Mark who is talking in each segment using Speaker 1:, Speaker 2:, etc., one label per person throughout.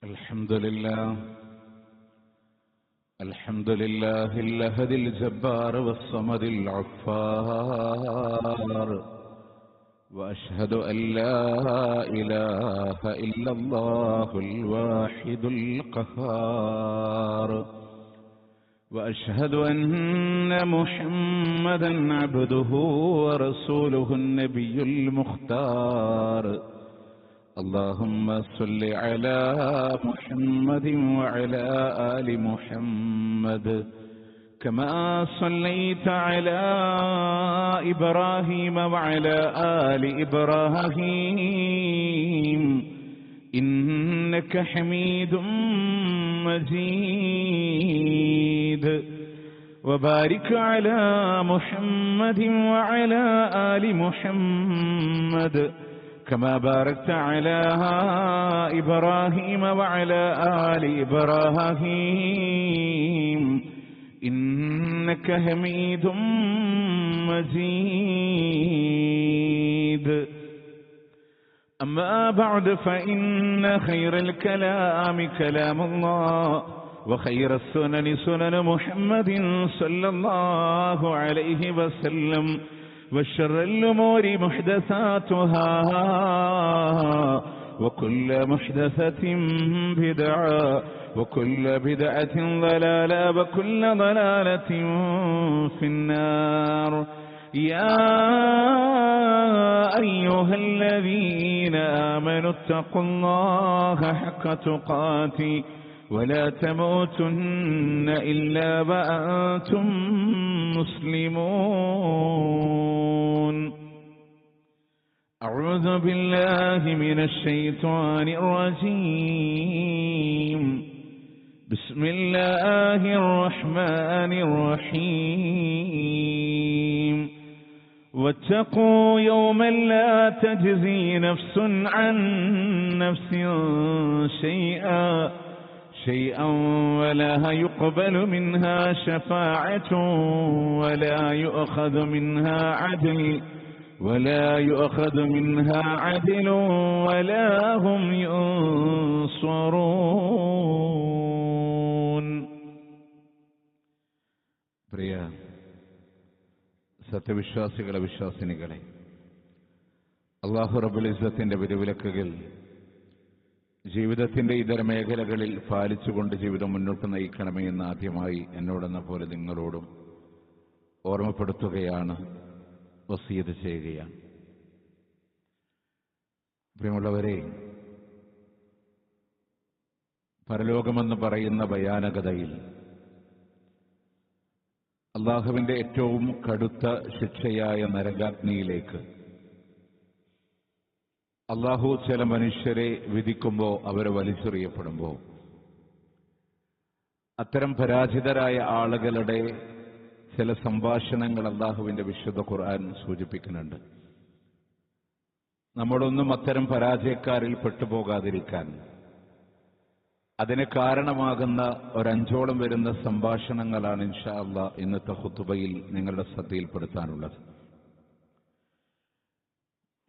Speaker 1: الحمد لله الأحد الجبار والصمد الغفار، وأشهد أن لا إله إلا الله الواحد القهار، وأشهد أن محمدا عبده ورسوله النبي المختار. اللهم صل على محمد وعلى آل محمد كما صليت على إبراهيم وعلى آل إبراهيم إنك حميد مجيد. وبارك على محمد وعلى آل محمد كما باركت على إبراهيم وعلى آل إبراهيم إنك حميد مجيد. أما بعد فإن خير الكلام كلام الله، وخير السنن سنن محمد صلى الله عليه وسلم، وشر الأمور محدثاتها، وكل محدثة بدعة، وكل بدعة ضلالة، وكل ضلالة في النار. يا أيها الذين آمنوا اتقوا الله حق تقاته ولا تموتن إلا وأنتم مسلمون. أعوذ بالله من الشيطان الرجيم. بسم الله الرحمن الرحيم. واتقوا يوما لا تجزي نفس عن نفس شيئا ولا يقبل منها شفاعة ولا يؤخذ منها عدل ولا هم ينصرون. പ്രിയ സത്യവിശ്വാസികളെ, വിശ്വാസിനികളെ, അല്ലാഹു റബ്ബുൽ ഇസ്സത്തിന്റെ വിധിവിലക്കുകൾ ജീവിതത്തിന്റെ ഇതര മേഖലകളിൽ പാലിച്ചുകൊണ്ട് ജീവിതം മുന്നോട്ട് നയിക്കണമേ എന്ന് ആദ്യമായി എന്നോടെന്ന പോലെ നിങ്ങളോടും ഓർമ്മപ്പെടുത്തുകയാണ്, വസിയത്ത് ചെയ്യുകയാണ്. പ്രിയമുള്ളവരെ, പരലോകമെന്ന് പറയുന്ന ഭയാനകതയിൽ അല്ലാഹുവിന്റെ ഏറ്റവും കടുത്ത ശിക്ഷയായ നരകാഗ്നിയിലേക്ക് അല്ലാഹു ചില മനുഷ്യരെ വിധിക്കുമ്പോൾ, അവരെ വലിച്ചെറിയപ്പെടുമ്പോൾ, അത്തരം പരാജിതരായ ആളുകളുടെ ചില സംഭാഷണങ്ങൾ അല്ലാഹുവിന്റെ വിശുദ്ധ ഖുർആൻ സൂചിപ്പിക്കുന്നുണ്ട്. നമ്മളൊന്നും അത്തരം പരാജയക്കാരിൽ പെട്ടുപോകാതിരിക്കാൻ അതിന് കാരണമാകുന്ന ഒരഞ്ചോളം വരുന്ന സംഭാഷണങ്ങളാണ് ഇൻഷാ അല്ലാഹ് ഇന്നത്തെ ഖുതുബയിൽ നിങ്ങളുടെ ശ്രദ്ധയിൽപ്പെടുത്താനുള്ളത്.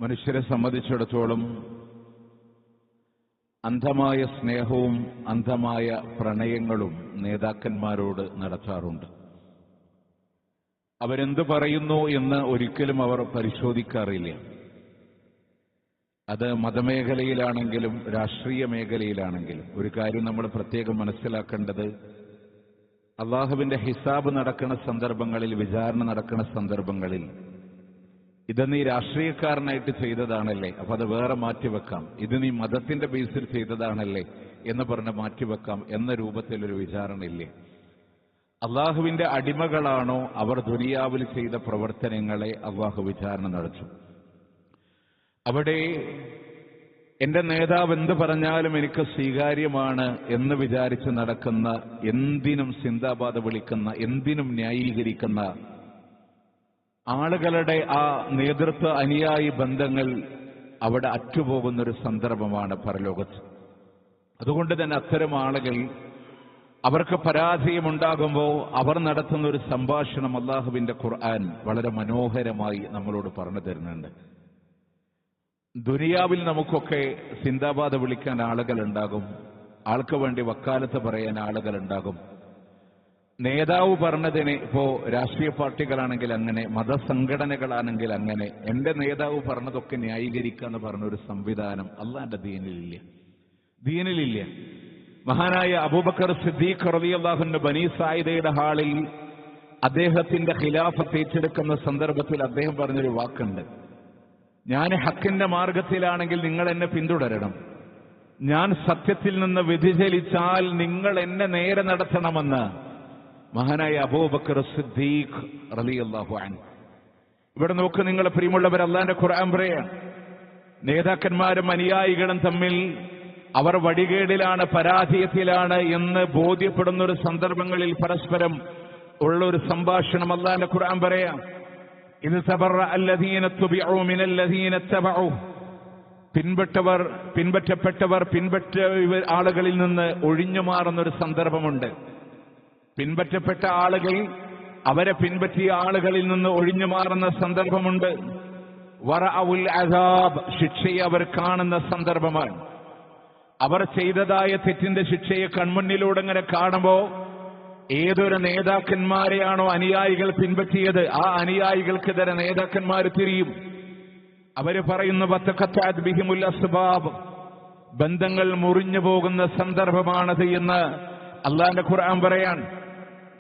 Speaker 1: മനുഷ്യരെ സംബന്ധിച്ചിടത്തോളം അന്ധമായ സ്നേഹവും അന്ധമായ പ്രണയങ്ങളും നേതാക്കന്മാരോട് നടത്താറുണ്ട്. അവരെന്ത് പറയുന്നു എന്ന് ഒരിക്കലും അവർ പരിശോധിക്കാറില്ല. അത് മതമേഖലയിലാണെങ്കിലും രാഷ്ട്രീയ മേഖലയിലാണെങ്കിലും. ഒരു കാര്യം നമ്മൾ പ്രത്യേകം മനസ്സിലാക്കേണ്ടത്, അല്ലാഹുവിന്റെ ഹിസാബ് നടക്കുന്ന സന്ദർഭങ്ങളിൽ, വിചാരണ നടക്കുന്ന സന്ദർഭങ്ങളിൽ, ഇത് നീ രാഷ്ട്രീയക്കാരനായിട്ട് ചെയ്തതാണല്ലേ, അപ്പൊ അത് വേറെ മാറ്റിവെക്കാം, ഇത് നീ മതത്തിന്റെ ബേസിൽ ചെയ്തതാണല്ലേ എന്ന് പറഞ്ഞ് മാറ്റിവെക്കാം എന്ന രൂപത്തിലൊരു വിചാരണയില്ലേ. അള്ളാഹുവിന്റെ അടിമകളാണോ അവർ ദുനിയാവിൽ ചെയ്ത പ്രവർത്തനങ്ങളെ അള്ളാഹു വിചാരണ നടത്തും. അവിടെ എന്റെ നേതാവ് എന്ത് പറഞ്ഞാലും എനിക്ക് സ്വീകാര്യമാണ് എന്ന് വിചാരിച്ച് നടക്കുന്ന, എന്തിനും സിന്ദാബാദ് വിളിക്കുന്ന, എന്തിനും ന്യായീകരിക്കുന്ന ആളുകളുടെ ആ നേതൃത്വ അനുയായി ബന്ധങ്ങൾ അവിടെ അറ്റുപോകുന്നൊരു സന്ദർഭമാണ് പരലോകത്ത്. അതുകൊണ്ട് തന്നെ അത്തരം ആളുകൾ, അവർക്ക് പരാജയമുണ്ടാകുമ്പോൾ അവർ നടത്തുന്ന ഒരു സംഭാഷണം അല്ലാഹുവിന്റെ ഖുർആൻ വളരെ മനോഹരമായി നമ്മളോട് പറഞ്ഞു തരുന്നുണ്ട്. ദുനിയാവിൽ നമുക്കൊക്കെ സിന്ദാബാദ് വിളിക്കാൻ ആളുകളുണ്ടാകും, ആൾക്ക് വേണ്ടി വക്കാലത്ത് പറയാൻ ആളുകളുണ്ടാകും. നേതാവ് പറഞ്ഞതിന് ഇപ്പോ രാഷ്ട്രീയ പാർട്ടികളാണെങ്കിൽ അങ്ങനെ, മതസംഘടനകളാണെങ്കിൽ അങ്ങനെ, എന്റെ നേതാവ് പറഞ്ഞതൊക്കെ ന്യായീകരിക്കാന്ന് പറഞ്ഞൊരു സംവിധാനം അള്ളാന്റെ ദീനിലില്ല. മഹാനായ അബൂബക്കർ സിദ്ദീഖ് റളിയല്ലാഹു അൻഹു ബനീ സായിദയുടെ ഹാളിൽ അദ്ദേഹത്തിന്റെ ഖിലാഫത്ത് ഏറ്റെടുക്കുന്ന സന്ദർഭത്തിൽ അദ്ദേഹം പറഞ്ഞൊരു വാക്കുണ്ട്: ഞാൻ ഹക്കിന്റെ മാർഗത്തിലാണെങ്കിൽ നിങ്ങൾ എന്നെ പിന്തുടരണം, ഞാൻ സത്യത്തിൽ നിന്ന് വ്യതിചലിച്ചാൽ നിങ്ങൾ എന്നെ നേരെ നടത്തണമെന്ന് മഹാനായ അബൂബക്കർ സിദ്ദീഖ് റളിയല്ലാഹു അൻഹു. ഇവിടെ നോക്ക് നിങ്ങൾ പ്രിയമുള്ളവർ, അല്ലാഹുവിന്റെ ഖുർആൻ പറയാം, നേതാക്കന്മാരും അനുയായികളും തമ്മിൽ അവർ വടികേടിലാണ്, പരാജയത്തിലാണ് എന്ന് ബോധ്യപ്പെടുന്ന ഒരു സന്ദർഭങ്ങളിൽ പരസ്പരം ഉള്ള ഒരു സംഭാഷണം അല്ലാഹുവിന്റെ ഖുർആൻ പറയാം. ഇത് തബറഅ അല്ലദീന തുബിഉ മിനല്ലദീന തബഉ, പിൻപറ്റപ്പെട്ടവർ പിൻപറ്റ ആളുകളിൽ നിന്ന് ഒഴിഞ്ഞു മാറുന്ന ഒരു സന്ദർഭമുണ്ട്. പിൻപറ്റപ്പെട്ട ആളുകൾ അവരെ പിൻപറ്റിയ ആളുകളിൽ നിന്ന് ഒഴിഞ്ഞു മാറുന്ന സന്ദർഭമുണ്ട്. വറഅഉൽ അസാബ്, ശിക്ഷയെ അവർ കാണുന്ന സന്ദർഭമാണ്. അവർ ചെയ്തതായ തെറ്റിന്റെ ശിക്ഷയെ കൺമുന്നിലൂടെ ഇങ്ങനെ കാണുമ്പോ ഏതൊരു നേതാക്കന്മാരെയാണോ അനുയായികൾ പിൻപറ്റിയത് ആ അനുയായികൾക്കെതിരെ നേതാക്കന്മാർ തിരിയും. അവര് പറയുന്നു വതഖത്തഅത് ബിഹിമുൽ അസ്ബാബ്, ബന്ധങ്ങൾ മുറിഞ്ഞു പോകുന്ന സന്ദർഭമാണത് എന്ന് അല്ലാഹുവിന്റെ ഖുർആൻ പറയാൻ.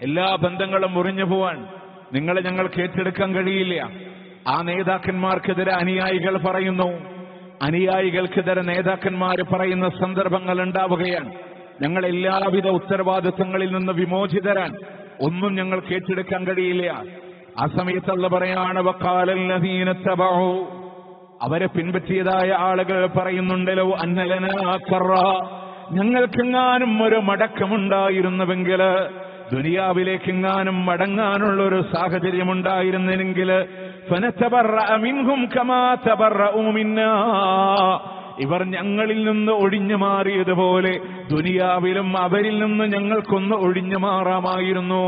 Speaker 1: എല്ലാ ബന്ധങ്ങളും മുറിഞ്ഞു പോവാൻ നിങ്ങളെ ഞങ്ങൾക്ക് ഏറ്റെടുക്കാൻ കഴിയില്ല. ആ നേതാക്കന്മാർക്കെതിരെ അനുയായികൾ പറയുന്നു, അനുയായികൾക്കെതിരെ നേതാക്കന്മാർ പറയുന്ന സന്ദർഭങ്ങൾ ഉണ്ടാവുകയാണ്. ഞങ്ങൾ എല്ലാവിധ ഉത്തരവാദിത്വങ്ങളിൽ നിന്ന് വിമോചിതരാൻ ഒന്നും ഞങ്ങൾക്ക് ഏറ്റെടുക്കാൻ കഴിയില്ല. ആ സമയത്ത് അല്ലാഹു പറയാണ് വഖാലല്ലദീന തബഉ, അവരെ പിൻപറ്റിയതായ ആളുകൾ പറയുന്നുണ്ടല്ലോ, അന്നലനാ കറ, ഞങ്ങൾക്കെങ്ങാനും ഒരു മടക്കമുണ്ടായിരുന്നുവെങ്കിൽ, ദുനിയാവിലേക്കെങ്ങാനും മടങ്ങാനുള്ള ഒരു സാഹചര്യം ഉണ്ടായിരുന്നെങ്കിൽ, ഫനതബറഅ മിൻഹും കമാ തബറഉ മിന്നാ, ഇവർ ഞങ്ങളിൽ നിന്ന് ഒഴിഞ്ഞു മാറിയതുപോലെ ദുനിയാവിലും അവരിൽ നിന്ന് ഞങ്ങൾക്കൊന്ന് ഒഴിഞ്ഞു മാറാമായിരുന്നു.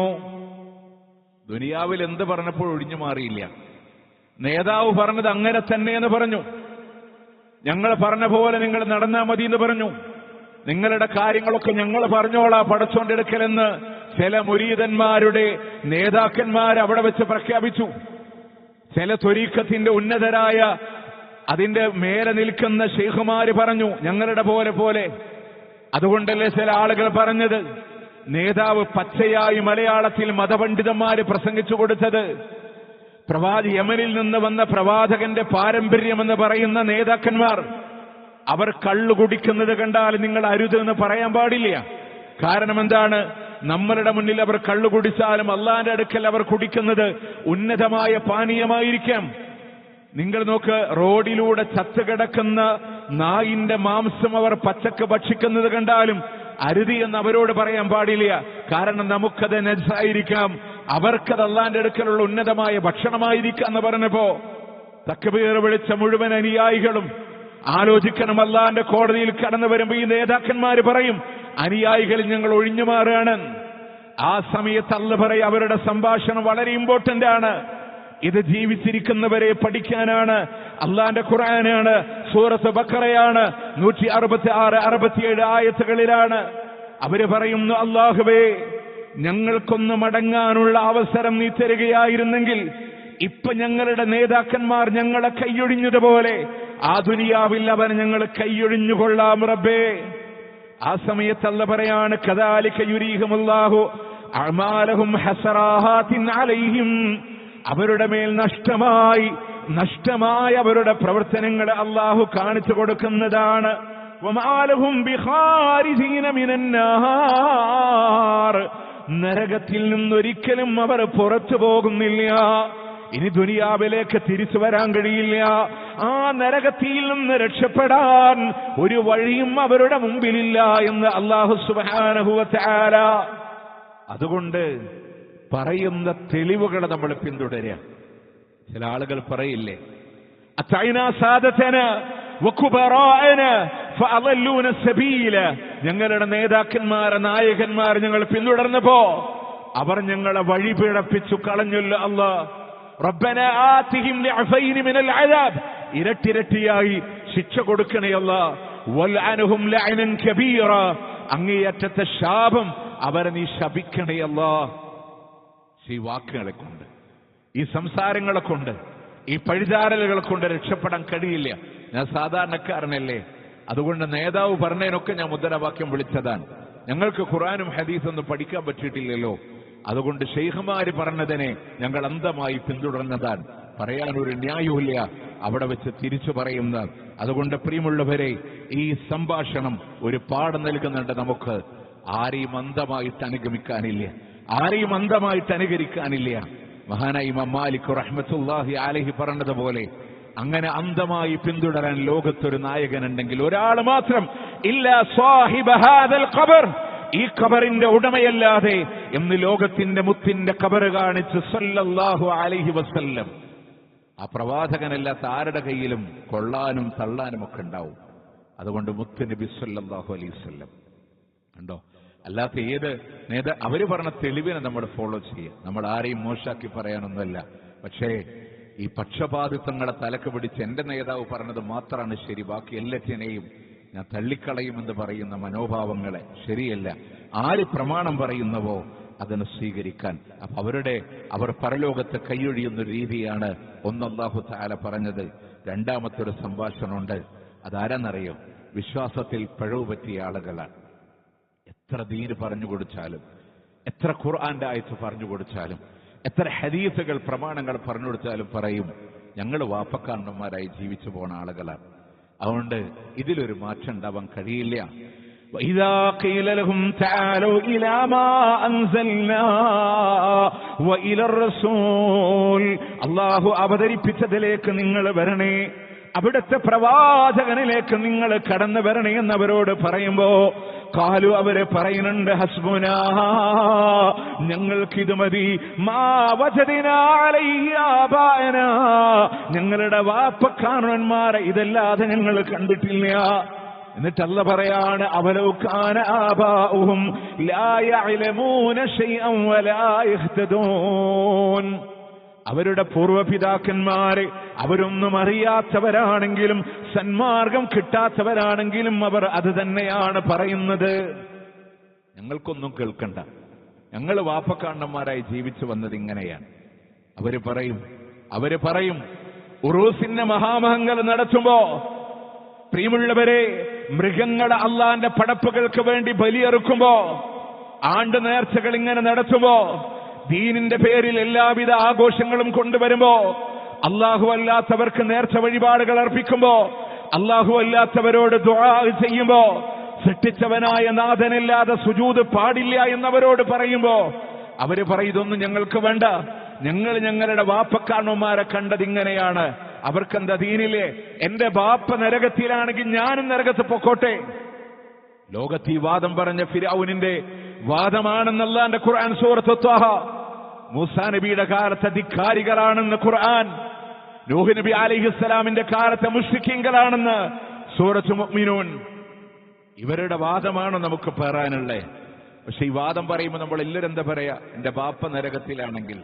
Speaker 1: ദുനിയാവിൽ എന്ത് പറഞ്ഞപ്പോൾ ഒഴിഞ്ഞു മാറിയില്ല. നേതാവ് പറഞ്ഞത് അങ്ങനെ തന്നെയെന്ന് പറഞ്ഞു. ഞങ്ങൾ പറഞ്ഞ പോലെ നിങ്ങൾ നടന്നാ മതി എന്ന് പറഞ്ഞു. നിങ്ങളുടെ കാര്യങ്ങളൊക്കെ ഞങ്ങൾ പറഞ്ഞോളാ പടച്ചോണ്ടെടുക്കലെന്ന് ചില മുരീദന്മാരുടെ നേതാക്കന്മാർ അവിടെ വെച്ച് പ്രഖ്യാപിച്ചു. ചില ത്വരീഖത്തിന്റെ ഉന്നതരായ അതിന്റെ മേലെ നിൽക്കുന്ന ശൈഖുമാര് പറഞ്ഞു ഞങ്ങളുടെ പോലെ. അതുകൊണ്ടല്ലേ ചില ആളുകൾ പറഞ്ഞത് നേതാവ് പച്ചയായി മലയാളത്തിൽ മതപണ്ഡിതന്മാര് പ്രസംഗിച്ചു കൊടുത്തത്, യമനിൽ നിന്ന് വന്ന പ്രവാചകന്റെ പാരമ്പര്യമെന്ന് പറയുന്ന നേതാക്കന്മാർ അവർ കള്ളു കുടിക്കുന്നത് കണ്ടാൽ നിങ്ങൾ അരുതെന്ന് പറയാൻ പാടില്ല. കാരണം എന്താണ്? നമ്മളുടെ മുന്നിൽ അവർ കള്ളു കുടിച്ചാലും അള്ളാന്റെ അടുക്കൽ അവർ കുടിക്കുന്നത് ഉന്നതമായ പാനീയമായിരിക്കാം. നിങ്ങൾ നോക്ക്, റോഡിലൂടെ ചത്തുകിടക്കുന്ന നായിന്റെ മാംസം അവർ പച്ചക്ക് ഭക്ഷിക്കുന്നത് കണ്ടാലും അരുതി എന്ന് അവരോട് പറയാൻ പാടില്ല. കാരണം നമുക്കത് നജസായിരിക്കാം, അവർക്കത് അള്ളാന്റെ അടുക്കലുള്ള ഉന്നതമായ ഭക്ഷണമായിരിക്കാം എന്ന് പറഞ്ഞപ്പോ തക്ബീർ വിളിച്ച മുഴുവൻ അനുയായികളും ആലോചിക്കണം. അള്ളാന്റെ കോടതിയിൽ കടന്നു വരുമ്പോ ഈ നേതാക്കന്മാര് പറയും അനുയായികളിൽ ഞങ്ങൾ ഒഴിഞ്ഞു മാറുകയാണ്. ആ സമയത്ത് അല്ലാഹു പറയും അവരുടെ സംഭാഷണം വളരെ ഇമ്പോർട്ടന്റ് ആണ്. ഇത് ജീവിച്ചിരിക്കുന്നവരെ പഠിക്കാനാണ്. അള്ളാന്റെ ഖുർആനാണ്, സൂറത്ത് ബഖറയാണ്, 166, 67 ആയത്തുകളിലാണ്. അവര് പറയുന്നു, അല്ലാഹുവേ ഞങ്ങൾക്കൊന്ന് മടങ്ങാനുള്ള അവസരം നീ തരികയായിരുന്നെങ്കിൽ ഇപ്പൊ ഞങ്ങളുടെ നേതാക്കന്മാർ ഞങ്ങളെ കൈയൊഴിഞ്ഞതുപോലെ ആ ദുനിയാവിൽ അവർ ഞങ്ങൾ കൈയൊഴിഞ്ഞുകൊള്ളാം റബ്ബേ. ആ സമയത്ത് അല്ലാഹു പറയാണ് കദാലിക യുരീഹിമുല്ലാഹു അഅമാലഹും ഹസറാഹാത്തിൻ അലൈഹിം, അവരുടെ മേൽ നഷ്ടമായ അവരുടെ പ്രവർത്തനങ്ങൾ അല്ലാഹു കാണിച്ചു കൊടുക്കുന്നതാണ്. വമാലഹും ബിഖാരിജീന മിനന്നാർ, നരകത്തിൽ നിന്നൊരിക്കലും അവർ പുറത്തു പോകുന്നില്ല. ഇനി ദുനിയാവിലേക്ക് തിരിച്ചു വരാൻ കഴിയില്ല. ആ നരകത്തിൽ നിന്ന് രക്ഷപ്പെടാൻ ഒരു വഴിയും അവരുടെ മുമ്പിലില്ല എന്ന് അല്ലാഹു സുബ്ഹാനഹു വ തആല. അതുകൊണ്ട് പറയുന്ന തെളിവുകളെ നമ്മൾ പിന്തുടരുക. ചില ആളുകൾ പറയില്ലേ, അത്തൈനാ സാദതന വകുബറാഅന ഫഅളല്ലൂന സബീല, ഞങ്ങളുടെ നേതാക്കന്മാരെ നായകന്മാർ ഞങ്ങൾ പിന്തുടർന്നപ്പോ അവർ ഞങ്ങളെ വഴി പിഴപ്പിച്ചു കളഞ്ഞല്ലോ അല്ലാഹ്. റബ്ബന ആതിഹിം ലിഅഫൈൻ മിനൽ അദാബ്, ഇരട്ടിയായി ശിക്ഷ കൊടുക്കണേ അല്ലാഹ്. വൽഅൻഹും ലഅനൻ കബീറ, അങ്ങേയറ്റത്തെ ശാപം അവരെ നീ ശപിക്കണേ അല്ലാ. ഈ വാക്കുകളെ കൊണ്ട്, ഈ സംസാരങ്ങളെ കൊണ്ട്, ഈ പഴിചാരലുകളെ കൊണ്ട് രക്ഷപ്പെടാൻ കഴിയില്ല. ഞാൻ സാധാരണക്കാരനല്ലേ, അതുകൊണ്ട് നേതാവ് പറഞ്ഞതിനൊക്കെ ഞാൻ മുദ്രാവാക്യം വിളിച്ചതാണ്. ഞങ്ങൾക്ക് ഖുർആനും ഹദീസൊന്നും പഠിക്കാൻ പറ്റിയിട്ടില്ലല്ലോ, അതുകൊണ്ട് ശൈഖുമാര് പറഞ്ഞതിനെ ഞങ്ങൾ അന്ധമായി പിന്തുടർന്നതാണ്. പറയാനൊരു ന്യായവുമില്ല, അവിടെ വെച്ച് തിരിച്ചു പറയുന്ന. അതുകൊണ്ട് പ്രിയമുള്ളവരെ, ഈ സംഭാഷണം ഒരു പാഠം നൽകുന്നുണ്ട് നമുക്ക്. ആരെയും അന്ധമായിട്ട് അനുഗമിക്കാനില്ല, ആരെയും അന്ധമായിട്ട് അനുകരിക്കാനില്ല. മഹാനായ ഇമാം മാലിക് റഹ്മത്തുള്ളാഹി അലൈഹി പറഞ്ഞതുപോലെ, അങ്ങനെ അന്ധമായി പിന്തുടരാൻ ലോകത്തൊരു നായകനുണ്ടെങ്കിൽ ഒരാൾ മാത്രം, ഇല്ലാ സ്വാഹിബ ഹാദൽ ഖബർ, ഈ ഖബറിന്റെ ഉടമയല്ലാതെ എന്ന് ലോകത്തിന്റെ മുത്തിന്റെ ഖബർ കാണിച്ച് സല്ലല്ലാഹു അലൈഹി വസല്ലം. ആ പ്രവാചകനല്ലാത്ത ആരുടെ കയ്യിലും കൊള്ളാനും തള്ളാനും ഒക്കെ ഉണ്ടാവും. അതുകൊണ്ട് മുത്ത് നബി സല്ലല്ലാഹു അലൈഹി വസല്ലം ഉണ്ടോ, അല്ലാത്ത ഏത് അവര് പറഞ്ഞ തെളിവിനെ നമ്മൾ ഫോളോ ചെയ്യുക. നമ്മൾ ആരെയും മോശാക്കി പറയാനൊന്നുമല്ല. പക്ഷേ ഈ പക്ഷപാതിത്വങ്ങളെ തലക്ക് പിടിച്ച് എന്റെ നേതാവ് പറഞ്ഞത് മാത്രമാണ് ശരി, ബാക്കി എല്ലാറ്റിനെയും ഞാൻ തള്ളിക്കളയുമെന്ന് പറയുന്ന മനോഭാവങ്ങളെ ശരിയല്ല. ആര് പ്രമാണം പറയുന്നവോ അതിനെ സ്വീകരിക്കാൻ. അപ്പൊ അവർ പരലോകത്ത് കൈയൊഴിയുന്ന രീതിയാണ് അല്ലാഹു തആല പറഞ്ഞത്. രണ്ടാമത്തെ ഒരു സംഭാഷണമുണ്ട്. അതാരെന്നറിയോ? വിശ്വാസത്തിൽ പിഴവ് പറ്റിയ ആളുകളാണ്. എത്ര ദീന് പറഞ്ഞു കൊടുത്താലും, എത്ര ഖുർആന്റെ ആയത്ത് പറഞ്ഞു കൊടുത്താലും, എത്ര ഹദീസുകൾ പ്രമാണങ്ങൾ പറഞ്ഞു കൊടുത്താലും പറയും, ഞങ്ങൾ വാപ്പക്കാരന്മാരായി ജീവിച്ചു പോണ ആളുകളാണ്. അതുകൊണ്ട് ഇതിലൊരു മാറ്റം ഉണ്ടാവാൻ കഴിയില്ല. وَإِذَا قِيلَ لَهُمْ تَعَالَوْا إِلَى مَا أَنزَلْنَا وَإِلَى الرَّسُولِ, അല്ലാഹു അവതരിപ്പിച്ചതിലേക്ക് നിങ്ങൾ വരണേ, അവിടുത്തെ പ്രവാചകനിലേക്ക് നിങ്ങൾ കടന്നു വരണേ എന്നവരോട് പറയുമ്പോ കാലു അവരെ പറയുന്നുണ്ട്, ഹസ്ബുനാ, ഞങ്ങൾക്കിത് മതി, മാ വജദിനാ അലൈഹി ആബാഅനാ, ഞങ്ങളുടെ വാപ്പക്കാരന്മാരെ ഇതല്ലാതെ ഞങ്ങൾ കണ്ടിട്ടില്ല. എന്നിട്ട് അല്ലാഹു പറയാണ്, അവലൗ കാന ആബാഉഹും ലാ യഅലമൂന ശൈഅൻ വലാ യഹ്തദൂൻ, അവരുടെ പൂർവ്വപിതാക്കന്മാരെ അവരൊന്നും അറിയാത്തവരാണെങ്കിലും സന്മാർഗം കിട്ടാത്തവരാണെങ്കിലും അവർ അത് തന്നെയാണ് പറയുന്നത്. ഞങ്ങൾക്കൊന്നും കേൾക്കണ്ട, ഞങ്ങൾ വാപ്പക്കാണ്ടന്മാരായി ജീവിച്ചു വന്നത് ഇങ്ങനെയാണ്. അവര് പറയും ഉറൂസിന്റെ മഹാമഹങ്ങൾ നടത്തുമ്പോ, പ്രിയമുള്ളവരെ, മൃഗങ്ങളെ അള്ളാന്റെ പടപ്പുകൾക്ക് വേണ്ടി ബലിയെറുക്കുമ്പോ, ആണ്ട് നേർച്ചകൾ ഇങ്ങനെ നടത്തുമ്പോ, ദീനിന്റെ പേരിൽ എല്ലാവിധ ആഘോഷങ്ങളും കൊണ്ടുവരുമ്പോ, അല്ലാഹു അല്ലാത്തവർക്ക് നേർച്ച വഴിപാടുകൾ അർപ്പിക്കുമ്പോ, അല്ലാഹു അല്ലാത്തവരോട് ദുആ ചെയ്യുമ്പോ, സൃഷ്ടിച്ചവനായ നാഥനില്ലാതെ സുജൂദ് പാടില്ല എന്നവരോട് പറയുമ്പോ അവര് പറയുന്നൊന്നും ഞങ്ങൾക്ക് വേണ്ട, ഞങ്ങൾ ഞങ്ങളുടെ വാപ്പക്കാരന്മാരെ കണ്ടത് ഇങ്ങനെയാണ്, അവർക്കെന്താ ദീനില്ലേ? എന്റെ ബാപ്പ നരകത്തിലാണെങ്കിൽ ഞാനും നരകത്ത് പൊക്കോട്ടെ. ലോകത്ത് ഈ വാദം പറഞ്ഞ ഫിർഔനിന്റെ വാദമാണെന്ന് അല്ലാഹുവിന്റെ ഖുർആൻ സൂറത്ത് ത്വാഹ. മൂസാ നബിയുടെ കാലത്തെ ധിക്കാരികളാണെന്ന് ഖുർആൻ. നൂഹ് നബി അലൈഹിസ്സലാമിന്റെ കാലത്തെ മുശ്രിക്കീങ്ങളാണെന്ന് സൂറത്ത് മുഅ്മിനൂൻ. ഇവരുടെ വാദമാണ് നമുക്ക് പറയാനുള്ളത്. പക്ഷെ ഈ വാദം പറയുമ്പോൾ നമ്മൾ എല്ലാവരും എന്താ പറയാ? എന്റെ ബാപ്പ നരകത്തിലാണെങ്കിൽ,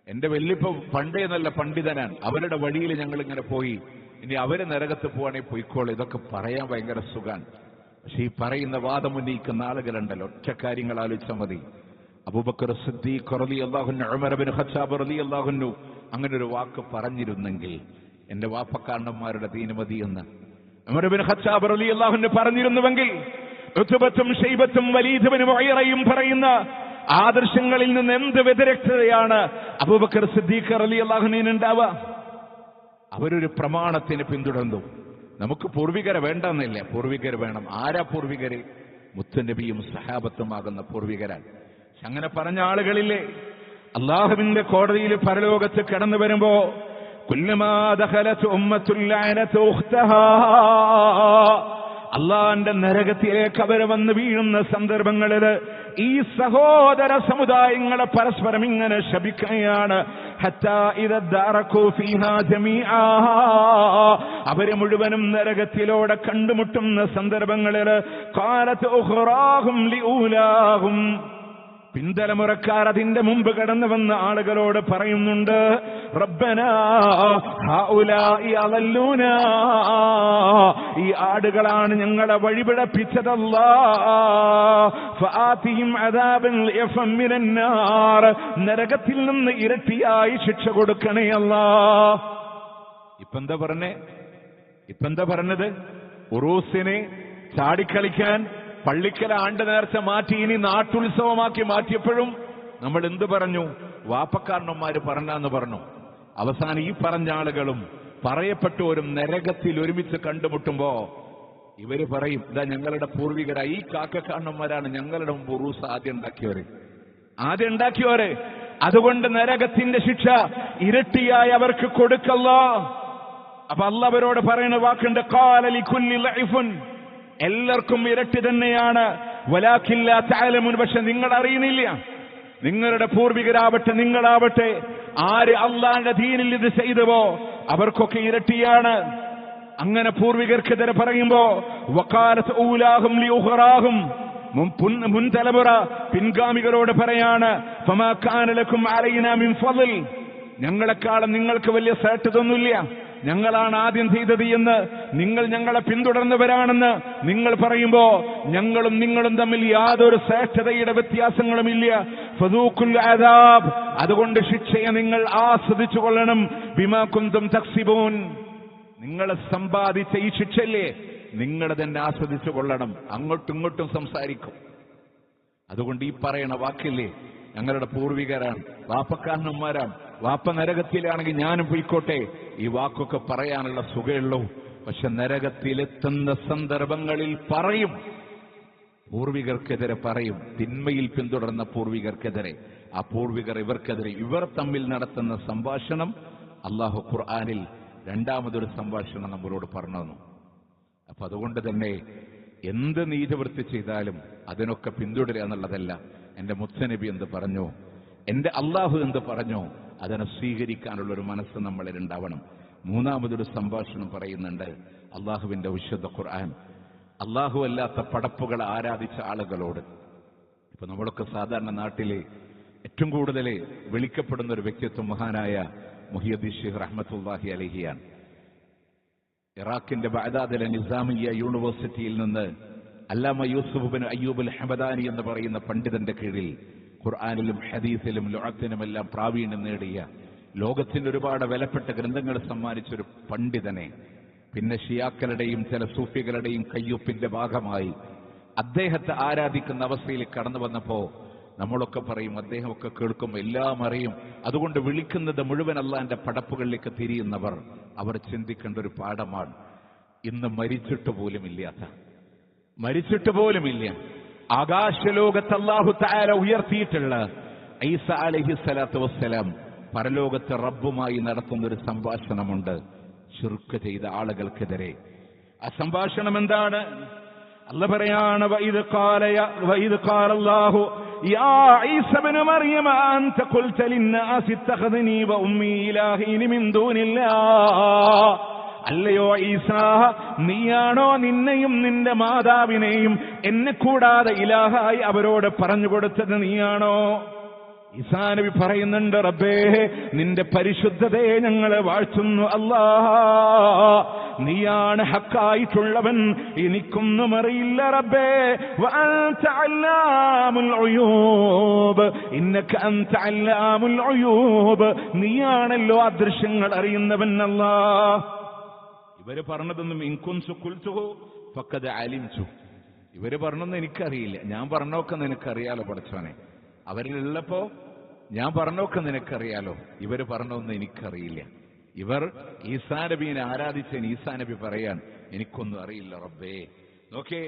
Speaker 1: എന്റെ വല്യപ്പ പണ്ടേ നല്ല പണ്ഡിതനാണ്, അവരുടെ വഴിയിൽ ഞങ്ങൾ ഇങ്ങനെ പോയി, ഇനി അവര് നരകത്ത് പോവാണെങ്കിൽ പോയിക്കോളെ. ഇതൊക്കെ പറയാൻ ഭയങ്കര സുഖാണ്. പക്ഷെ ഈ പറയുന്ന വാദം ഉന്നയിക്കുന്ന ആളുകളുണ്ടല്ലോ, ഒറ്റ കാര്യങ്ങൾ ആലോചിച്ചാൽ മതി. അബൂബക്കർ സിദ്ദീഖ് റളിയല്ലാഹു അൻഹു, ഉമർ ഇബ്നു ഖത്താബ് റളിയല്ലാഹു അൻഹു അങ്ങനെ ഒരു വാക്ക് പറഞ്ഞിരുന്നെങ്കിൽ, എന്റെ വാപ്പക്കാരന്മാരുടെ ദീന് മതി എന്ന് ഉമർ ഇബ്നു ഖത്താബ് റളിയല്ലാഹു അൻഹു പറഞ്ഞിരുന്നുവെങ്കിൽ, ഉത്ബത്തും ശൈബത്തും വലീദ് ഇബ്നു മുഈറയും പറയുന്ന ആദർശങ്ങളിൽ നിന്ന് എന്ത് വ്യതിരക്തതയാണ് അബൂബക്കർ സിദ്ദീഖ് റളിയല്ലാഹു അൻഹു ഉണ്ടാവുക? അവരൊരു പ്രമാണത്തിന് പിന്തുടർന്നു. നമുക്ക് പൂർവികരെ വേണ്ടെന്നില്ല, പൂർവികർ വേണം. ആരാ പൂർവികര്? മുത്തുനബിയും സഹാബത്തുമാകുന്ന പൂർവികരാണ്. അങ്ങനെ പറഞ്ഞ ആളുകളില്ലേ? അള്ളാഹുവിന്റെ കോടതിയിൽ പരലോകത്ത് കടന്നു വരുമ്പോ, കുല്ലമാ ദഖലത് ഉമ്മത്തുൽ ലഅനത ഉഖ്തഹാ, അള്ളാന്റെ നരകത്തിലേക്ക് അവർ വന്ന് വീഴുന്ന സന്ദർഭങ്ങളിൽ ഈ സഹോദര സമുദായങ്ങളെ പരസ്പരം ഇങ്ങനെ ശപിക്കുകയാണ്. അവര് മുഴുവനും നരകത്തിലൂടെ കണ്ടുമുട്ടുന്ന സന്ദർഭങ്ങളിൽ ഖാലത് ഉഖ്റാഹും ലിഊലാഹും, പിന്തലമുറക്കാർ അതിന്റെ മുമ്പ് കടന്നു വന്ന ആളുകളോട് പറയുന്നുണ്ട്, റബ്ബനാ ഹൗലാഇ അളല്ലൂനാ, ഈ ആടുകളാണ് ഞങ്ങളെ വഴിപിഴപ്പിച്ചത് അല്ലാഹ്, ഫആതിഹിം അദാബൻ ളിയഫൻ മിനൻ നാർ, നരകത്തിൽ നിന്ന് ഇരട്ടിയായി ശിക്ഷ കൊടുക്കണേ അല്ലാഹ്. ഇപ്പെന്താ പറഞ്ഞത്? ഉറൂസിനെ ചാടിക്കളിക്കാൻ പള്ളിക്കല ആണ്ട് നേർച്ച മാറ്റി ഇനി നാട്ടുത്സവമാക്കി മാറ്റിയപ്പോഴും നമ്മൾ എന്ത് പറഞ്ഞു? വാപ്പക്കാരന്മാര് പറഞ്ഞെന്ന് പറഞ്ഞു. അവസാനം ഈ പറഞ്ഞ ആളുകളും പറയപ്പെട്ടവരും നരകത്തിൽ ഒരുമിച്ച് കണ്ടുമുട്ടുമ്പോ ഇവര് പറയും, ഇതാ ഞങ്ങളുടെ പൂർവികരായി ഈ കാക്കക്കാരന്മാരാണ് ഞങ്ങളുടെ മുമ്പ് ഉറൂസ് ആദ്യം ഉണ്ടാക്കിയവര്, അതുകൊണ്ട് നരകത്തിന്റെ ശിക്ഷ ഇരട്ടിയായി അവർക്ക് കൊടുക്കല്ലോ. അപ്പൊ അല്ലാഹ് അവരോട് പറയുന്ന വാക്കുണ്ട്, ഖാല ലികുല്ലി ലഇഫുൻ, എല്ലാവർക്കും ഇരട്ടി തന്നെയാണ്, വലാകിൻ ലാ തഅലമുൻ, പക്ഷെ നിങ്ങൾ അറിയുന്നില്ല. നിങ്ങളുടെ പൂർവികരാവട്ടെ നിങ്ങളാവട്ടെ ആര് അള്ളാന്റെ ദീനിൽ ഇത് ചെയ്തുവോ അവർക്കൊക്കെ ഇരട്ടിയാണ്. അങ്ങനെ പൂർവികർക്കെതിരെ പറയുമ്പോ വഖാലത്ത് ഊലാഹും ലിഉഖറാഹും, മുൻതലമുറ പിൻഗാമികളോട് പറയാണ്, ഫമാ കാന ലക്കും അലൈനാ മിൻ ഫളൽ, ഞങ്ങളെക്കാളും നിങ്ങൾക്ക് വലിയ സേട്ടതൊന്നുമില്ല, ഞങ്ങളാണ് ആദ്യം ചെയ്തത് എന്ന്, നിങ്ങൾ ഞങ്ങളെ പിന്തുടർന്നവരാണെന്ന് നിങ്ങൾ പറയുമ്പോ ഞങ്ങളും നിങ്ങളും തമ്മിൽ യാതൊരു ശ്രേഷ്ഠതയുടെ വ്യത്യാസങ്ങളുമില്ല. ഫദൂഖുൽ അദാബ്, അതുകൊണ്ട് ശിക്ഷയെ നിങ്ങൾ ആസ്വദിച്ചു കൊള്ളണം. ബിമാ കുന്തും തക്സിബൂൻ, നിങ്ങൾ സമ്പാദിച്ച ഈ ശിക്ഷയില്ലേ നിങ്ങൾ തന്നെ ആസ്വദിച്ചു കൊള്ളണം. അങ്ങോട്ടും ഇങ്ങോട്ടും സംസാരിക്കും. അതുകൊണ്ട് ഈ പറയണ വാക്കില്ലേ, ഞങ്ങളുടെ പൂർവികരാണ്, വാപ്പക്കാരന്മാരാണ്, വാപ്പ നരകത്തിലാണെങ്കിൽ ഞാനും പോയിക്കോട്ടെ, ഈ വാക്കൊക്കെ പറയാനുള്ള സുഖമുള്ളൂ. പക്ഷെ നരകത്തിലെത്തുന്ന സന്ദർഭങ്ങളിൽ പറയും, പൂർവികർക്കെതിരെ പറയും, തിന്മയിൽ പിന്തുടർന്ന പൂർവികർക്കെതിരെ, ആ പൂർവികർ ഇവർക്കെതിരെ, ഇവർ തമ്മിൽ നടത്തുന്ന സംഭാഷണം അല്ലാഹു ഖുർആനിൽ രണ്ടാമതൊരു സംഭാഷണം നമ്മളോട് പറഞ്ഞു. അപ്പൊ അതുകൊണ്ട് തന്നെ എന്ത് നീചവൃത്തി ചെയ്താലും അതിനൊക്കെ പിന്തുടരുക എന്നുള്ളതല്ല. എന്റെ മുത്തനബി എന്ത് പറഞ്ഞു, എന്റെ അള്ളാഹു എന്ത് പറഞ്ഞു, അതിനെ സ്വീകരിക്കാനുള്ളൊരു മനസ്സ് നമ്മളിൽ ഉണ്ടാവണം. മൂന്നാമതൊരു സംഭാഷണം പറയുന്നുണ്ട് അള്ളാഹുവിന്റെ വിശുദ്ധ ഖുർആൻ, അള്ളാഹു അല്ലാത്ത പടപ്പുകളെ ആരാധിച്ച ആളുകളോട്. ഇപ്പൊ നമ്മളൊക്കെ സാധാരണ നാട്ടിലെ ഏറ്റവും കൂടുതൽ വിളിക്കപ്പെടുന്ന ഒരു വ്യക്തിത്വം മഹാനായ മുഹിയുദ്ദീൻ ഷെയ്ഖ് റഹ്മത്തുള്ളാഹി അലൈഹിയാണ്. ഇറാഖിന്റെ ബഗ്ദാദിലെ നിസാമിയ യൂണിവേഴ്സിറ്റിയിൽ നിന്ന് അല്ലാമ യൂസുഫ് ബിൻ അയ്യൂബ് അൽ ഹമദാനി എന്ന് പറയുന്ന പണ്ഡിതന്റെ കീഴിൽ ഖുർആനിലും ഹദീസിലും ലുഅത്തിനുമെല്ലാം പ്രാവീണ്യം നേടിയ, ലോകത്തിന് ഒരുപാട് വിലപ്പെട്ട ഗ്രന്ഥങ്ങൾ സമ്മാനിച്ചൊരു പണ്ഡിതനെ, പിന്നെ ഷിയാക്കളുടെയും ചില സൂഫികളുടെയും കയ്യൊപ്പിന്റെ ഭാഗമായി അദ്ദേഹത്തെ ആരാധിക്കുന്ന അവസ്ഥയിൽ കടന്നു വന്നപ്പോ നമ്മളൊക്കെ പറയും, അദ്ദേഹമൊക്കെ കേൾക്കുമ്പോൾ എല്ലാം അറിയും, അതുകൊണ്ട് വിളിക്കുന്നത് മുഴുവൻ അള്ളാന്റെ പടപ്പുകളിലേക്ക് തിരിയുന്നവർ, അവർ ചിന്തിക്കേണ്ട ഒരു പാഠമാണ്. ഇന്ന് മരിച്ചിട്ട് പോലുമില്ല ആകാശലോകത്ത് അല്ലാഹു തആല ഉയർത്തിയിട്ടുള്ള ഈസ അലൈഹിസ്സലാത്തു വസ്സലാം പരലോകത്ത് റബ്ബുമായി നടത്തുന്ന ഒരു സംഭാഷണമുണ്ട് ശിർക്ക് ചെയ്ത ആളുകൾക്കെതിരെ. ആ സംഭാഷണം എന്താണ്? അല്ലാഹു പറയാണ്, വഇദ് ഖാല അല്ലാഹു യാ ഈസ ഇബ്നു മർയം അൻത ഖുൽത ലിന്നാസി ഇത്തഖദനി വ ഉമ്മി ഇലാഹീനി മിൻ ദൂനില്ലാഹ്, അല്ലയോ ഈസാ, നീയാണോ നിന്നെയും നിന്റെ മാതാവിനെയും എന്നെ കൂടാതെ ഇലാഹായി അവരോട് പറഞ്ഞുകൊടുത്തത് നീയാണോ? ഈസാ നബി പറയുന്നുണ്ട്, റബ്ബേ നിന്റെ പരിശുദ്ധതയെ ഞങ്ങൾ വാഴ്ത്തുന്നു അല്ലാഹ്, നീയാണ് ഹക്കായിട്ടുള്ളവൻ, എനിക്കൊന്നും അറിയില്ല റബ്ബേ. വഅൻത അല്ലാമുൽ ഉയൂബ്, ഇന്നക അൻത അല്ലാമുൽ ഉയൂബ്, നീയാണല്ലോ അദൃശ്യങ്ങൾ അറിയുന്നവൻ അല്ലാഹ്. ഇവര് പറഞ്ഞതൊന്നും ഇൻകുൻസു ഖുൽതുഹു ഫഖദ് അലിംതു, ഇവര് പറഞ്ഞൊന്നും എനിക്കറിയില്ല, ഞാൻ പറഞ്ഞൊക്കെ നിനക്കറിയാലോ പടച്ചോനെ. അവരിലുള്ളപ്പോ ഞാൻ പറഞ്ഞൊക്കെ നിനക്കറിയാലോ, ഇവര് പറഞ്ഞൊന്നും എനിക്കറിയില്ല. ഇവർ ഈസാ നബീനെ ആരാധിച്ചതിന് ഈസാ നബി പറയാൻ എനിക്കൊന്നും അറിയില്ല റബ്ബേ. നോക്കേ,